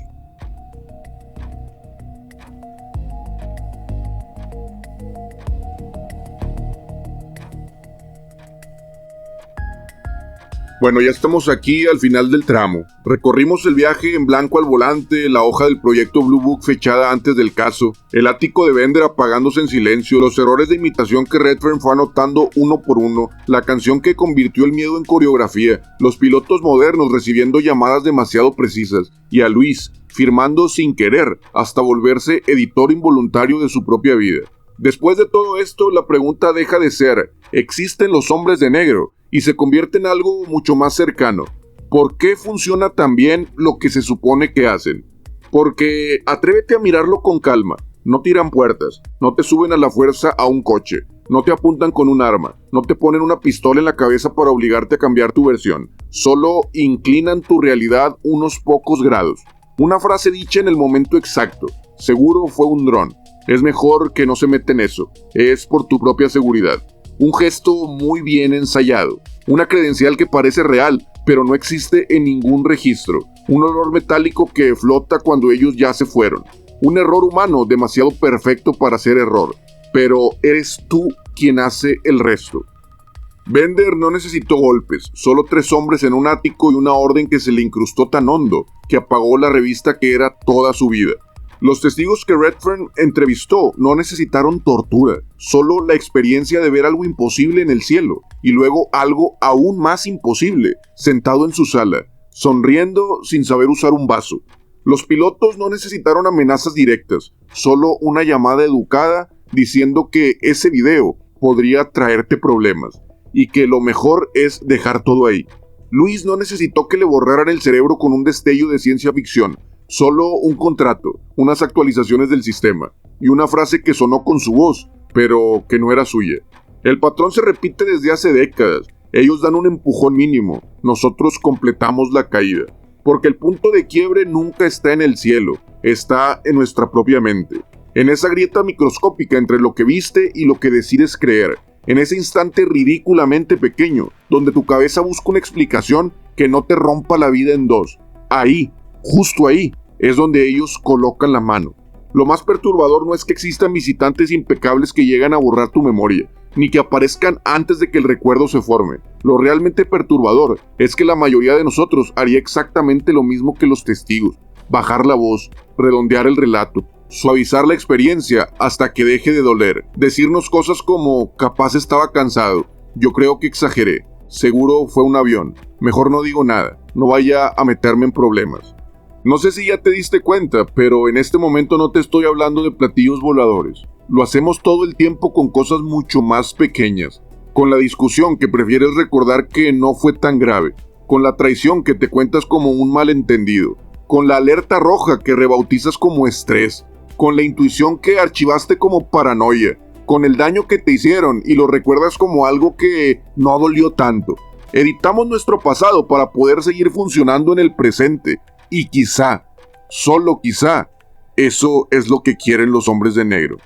Bueno, ya estamos aquí al final del tramo. Recorrimos el viaje en blanco al volante, la hoja del proyecto Blue Book fechada antes del caso, el ático de Bender apagándose en silencio, los errores de imitación que Redfern fue anotando uno por uno, la canción que convirtió el miedo en coreografía, los pilotos modernos recibiendo llamadas demasiado precisas, y a Luis firmando sin querer hasta volverse editor involuntario de su propia vida. Después de todo esto, la pregunta deja de ser ¿existen los hombres de negro? Y se convierte en algo mucho más cercano. ¿Por qué funciona tan bien lo que se supone que hacen? Porque atrévete a mirarlo con calma. No tiran puertas, no te suben a la fuerza a un coche, no te apuntan con un arma, no te ponen una pistola en la cabeza para obligarte a cambiar tu versión. Solo inclinan tu realidad unos pocos grados. Una frase dicha en el momento exacto. Seguro fue un dron. Es mejor que no se meta en eso. Es por tu propia seguridad. Un gesto muy bien ensayado, una credencial que parece real, pero no existe en ningún registro, un olor metálico que flota cuando ellos ya se fueron, un error humano demasiado perfecto para ser error, pero eres tú quien hace el resto. Bender no necesitó golpes, solo 3 hombres en un ático y una orden que se le incrustó tan hondo que apagó la revista que era toda su vida. Los testigos que Redfern entrevistó no necesitaron tortura, solo la experiencia de ver algo imposible en el cielo, y luego algo aún más imposible, sentado en su sala, sonriendo sin saber usar un vaso. Los pilotos no necesitaron amenazas directas, solo una llamada educada diciendo que ese video podría traerte problemas, y que lo mejor es dejar todo ahí. Luis no necesitó que le borraran el cerebro con un destello de ciencia ficción, solo un contrato, unas actualizaciones del sistema, y una frase que sonó con su voz, pero que no era suya. El patrón se repite desde hace décadas, ellos dan un empujón mínimo, nosotros completamos la caída, porque el punto de quiebre nunca está en el cielo, está en nuestra propia mente, en esa grieta microscópica entre lo que viste y lo que decides creer, en ese instante ridículamente pequeño, donde tu cabeza busca una explicación que no te rompa la vida en dos. Ahí, justo ahí, es donde ellos colocan la mano. Lo más perturbador no es que existan visitantes impecables que llegan a borrar tu memoria, ni que aparezcan antes de que el recuerdo se forme. Lo realmente perturbador es que la mayoría de nosotros haría exactamente lo mismo que los testigos: bajar la voz, redondear el relato, suavizar la experiencia hasta que deje de doler, decirnos cosas como capaz estaba cansado, yo creo que exageré, seguro fue un avión, mejor no digo nada, no vaya a meterme en problemas. No sé si ya te diste cuenta, pero en este momento no te estoy hablando de platillos voladores. Lo hacemos todo el tiempo con cosas mucho más pequeñas, con la discusión que prefieres recordar que no fue tan grave, con la traición que te cuentas como un malentendido, con la alerta roja que rebautizas como estrés, con la intuición que archivaste como paranoia, con el daño que te hicieron y lo recuerdas como algo que no dolió tanto. Editamos nuestro pasado para poder seguir funcionando en el presente, y quizá solo quizá, eso es lo que quieren los hombres de negro.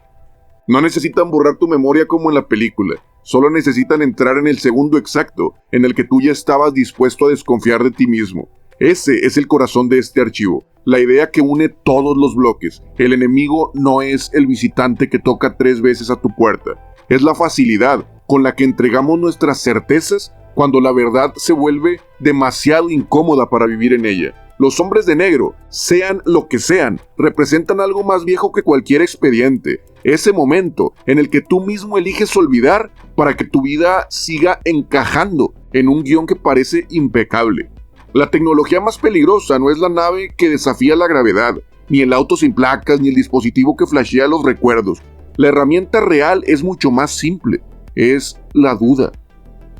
No necesitan borrar tu memoria como en la película, solo necesitan entrar en el segundo exacto en el que tú ya estabas dispuesto a desconfiar de ti mismo. Ese es el corazón de este archivo, la idea que une todos los bloques. El enemigo no es el visitante que toca 3 veces a tu puerta, es la facilidad con la que entregamos nuestras certezas cuando la verdad se vuelve demasiado incómoda para vivir en ella. Los hombres de negro, sean lo que sean, representan algo más viejo que cualquier expediente. Ese momento en el que tú mismo eliges olvidar para que tu vida siga encajando en un guión que parece impecable. La tecnología más peligrosa no es la nave que desafía la gravedad, ni el auto sin placas, ni el dispositivo que flashea los recuerdos. La herramienta real es mucho más simple, es la duda.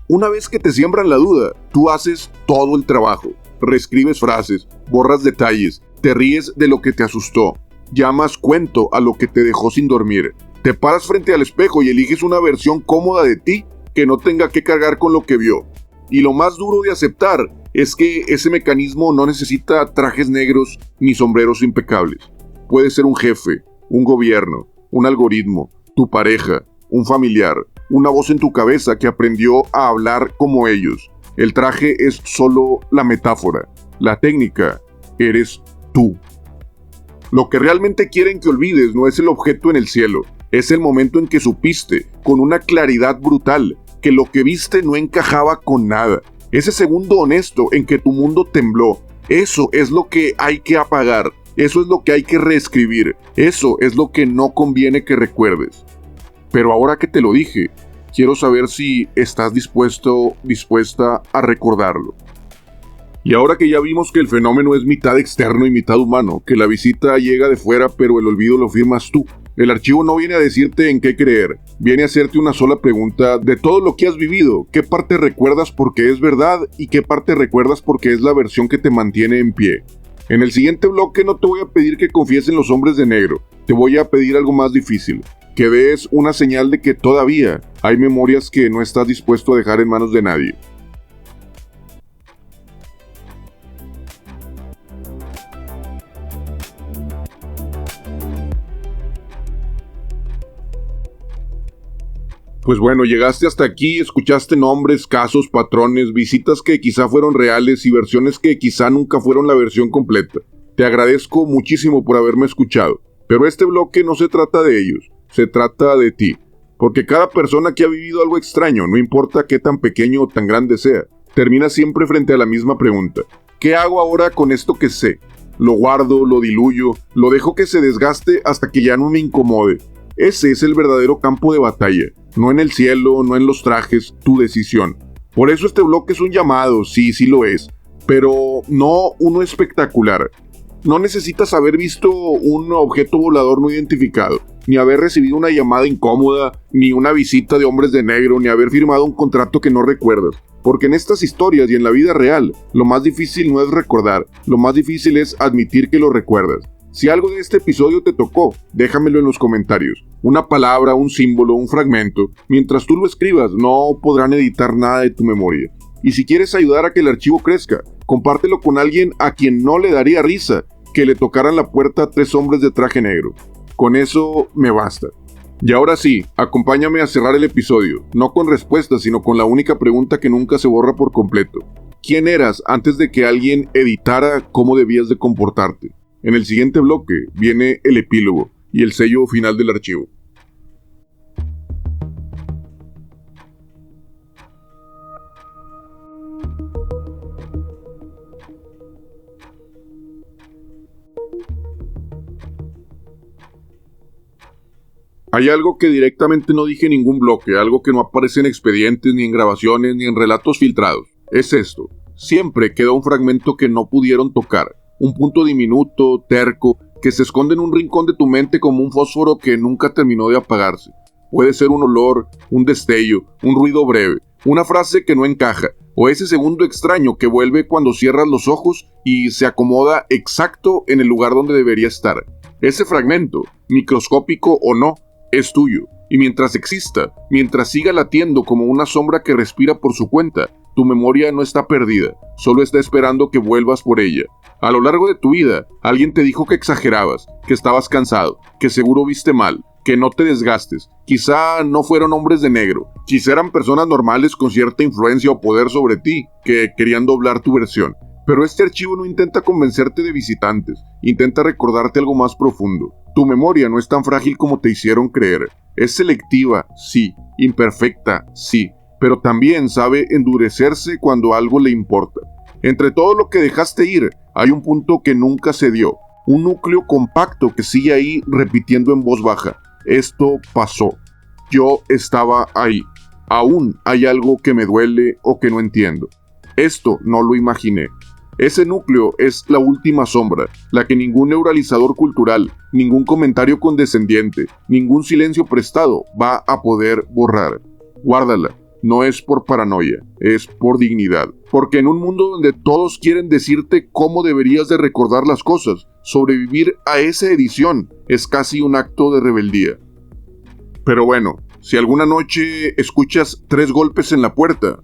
Una vez que te siembran la duda, tú haces todo el trabajo. Reescribes frases, borras detalles, te ríes de lo que te asustó, llamas cuento a lo que te dejó sin dormir, te paras frente al espejo y eliges una versión cómoda de ti que no tenga que cargar con lo que vio. Y lo más duro de aceptar es que ese mecanismo no necesita trajes negros ni sombreros impecables. Puede ser un jefe, un gobierno, un algoritmo, tu pareja, un familiar, una voz en tu cabeza que aprendió a hablar como ellos. El traje es solo la metáfora. La técnica eres tú. Lo que realmente quieren que olvides no es el objeto en el cielo. Es el momento en que supiste, con una claridad brutal, que lo que viste no encajaba con nada. Ese segundo honesto en que tu mundo tembló. Eso es lo que hay que apagar. Eso es lo que hay que reescribir. Eso es lo que no conviene que recuerdes. Pero ahora que te lo dije, quiero saber si estás dispuesta a recordarlo. Y ahora que ya vimos que el fenómeno es mitad externo y mitad humano, que la visita llega de fuera pero el olvido lo firmas tú, el archivo no viene a decirte en qué creer, viene a hacerte una sola pregunta de todo lo que has vivido, qué parte recuerdas porque es verdad y qué parte recuerdas porque es la versión que te mantiene en pie. En el siguiente bloque no te voy a pedir que confíes en los hombres de negro, te voy a pedir algo más difícil. Que des una señal de que todavía hay memorias que no estás dispuesto a dejar en manos de nadie. Pues bueno, llegaste hasta aquí, escuchaste nombres, casos, patrones, visitas que quizá fueron reales y versiones que quizá nunca fueron la versión completa. Te agradezco muchísimo por haberme escuchado, pero este bloque no se trata de ellos. Se trata de ti, porque cada persona que ha vivido algo extraño, no importa qué tan pequeño o tan grande sea, termina siempre frente a la misma pregunta. ¿Qué hago ahora con esto que sé? ¿Lo guardo, lo diluyo, lo dejo que se desgaste hasta que ya no me incomode? Ese es el verdadero campo de batalla, no en el cielo, no en los trajes, tu decisión. Por eso este bloque es un llamado, sí lo es, pero no uno espectacular. No necesitas haber visto un objeto volador no identificado, ni haber recibido una llamada incómoda, ni una visita de hombres de negro, ni haber firmado un contrato que no recuerdas. Porque en estas historias y en la vida real, lo más difícil no es recordar, lo más difícil es admitir que lo recuerdas. Si algo de este episodio te tocó, déjamelo en los comentarios. Una palabra, un símbolo, un fragmento. Mientras tú lo escribas, no podrán editar nada de tu memoria. Y si quieres ayudar a que el archivo crezca, compártelo con alguien a quien no le daría risa que le tocaran la puerta a 3 hombres de traje negro. Con eso me basta. Y ahora sí, acompáñame a cerrar el episodio, no con respuestas, sino con la única pregunta que nunca se borra por completo. ¿Quién eras antes de que alguien editara cómo debías de comportarte? En el siguiente bloque viene el epílogo y el sello final del archivo. Hay algo que directamente no dije en ningún bloque, algo que no aparece en expedientes, ni en grabaciones, ni en relatos filtrados. Es esto. Siempre queda un fragmento que no pudieron tocar. Un punto diminuto, terco, que se esconde en un rincón de tu mente como un fósforo que nunca terminó de apagarse. Puede ser un olor, un destello, un ruido breve, una frase que no encaja, o ese segundo extraño que vuelve cuando cierras los ojos y se acomoda exacto en el lugar donde debería estar. Ese fragmento, microscópico o no, es tuyo, y mientras exista, mientras siga latiendo como una sombra que respira por su cuenta, Tu memoria no está perdida, solo está esperando que vuelvas por ella. A lo largo de tu vida, alguien te dijo que exagerabas, que estabas cansado, que seguro viste mal, que no te desgastes. Quizá no fueron hombres de negro, quizá eran personas normales con cierta influencia o poder sobre ti, que querían doblar tu versión. Pero este archivo no intenta convencerte de visitantes, intenta recordarte algo más profundo. Tu memoria no es tan frágil como te hicieron creer. Es selectiva, sí, imperfecta, sí, pero también sabe endurecerse cuando algo le importa. Entre todo lo que dejaste ir, hay un punto que nunca se dio, un núcleo compacto que sigue ahí repitiendo en voz baja. Esto pasó. Yo estaba ahí. Aún hay algo que me duele o que no entiendo. Esto no lo imaginé. Ese núcleo es la última sombra, la que ningún neuralizador cultural, ningún comentario condescendiente, ningún silencio prestado va a poder borrar. Guárdala. No es por paranoia, es por dignidad. Porque en un mundo donde todos quieren decirte cómo deberías de recordar las cosas, sobrevivir a esa edición es casi un acto de rebeldía. Pero bueno, si alguna noche escuchas 3 golpes en la puerta,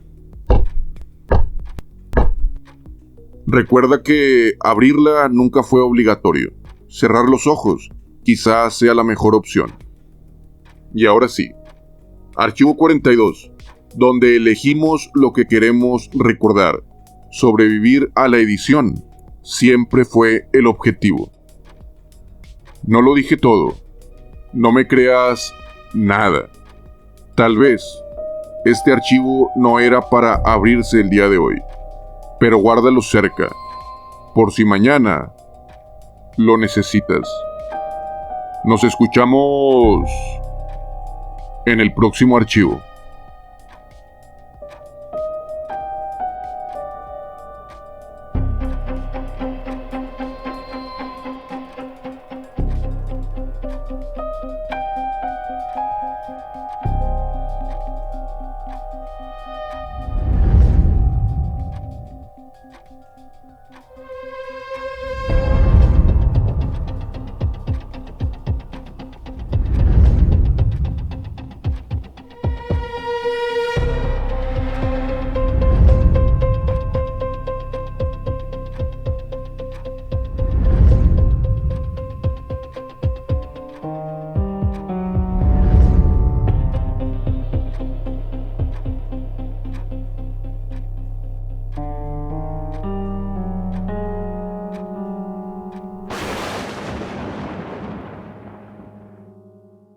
recuerda que abrirla nunca fue obligatorio. Cerrar los ojos quizás sea la mejor opción. Y ahora sí, Archivo 42. Donde elegimos lo que queremos recordar. Sobrevivir a la edición siempre fue el objetivo. No lo dije todo. No me creas nada. Tal vez este archivo no era para abrirse el día de hoy, pero guárdalo cerca, por si mañana lo necesitas. Nos escuchamos en el próximo archivo.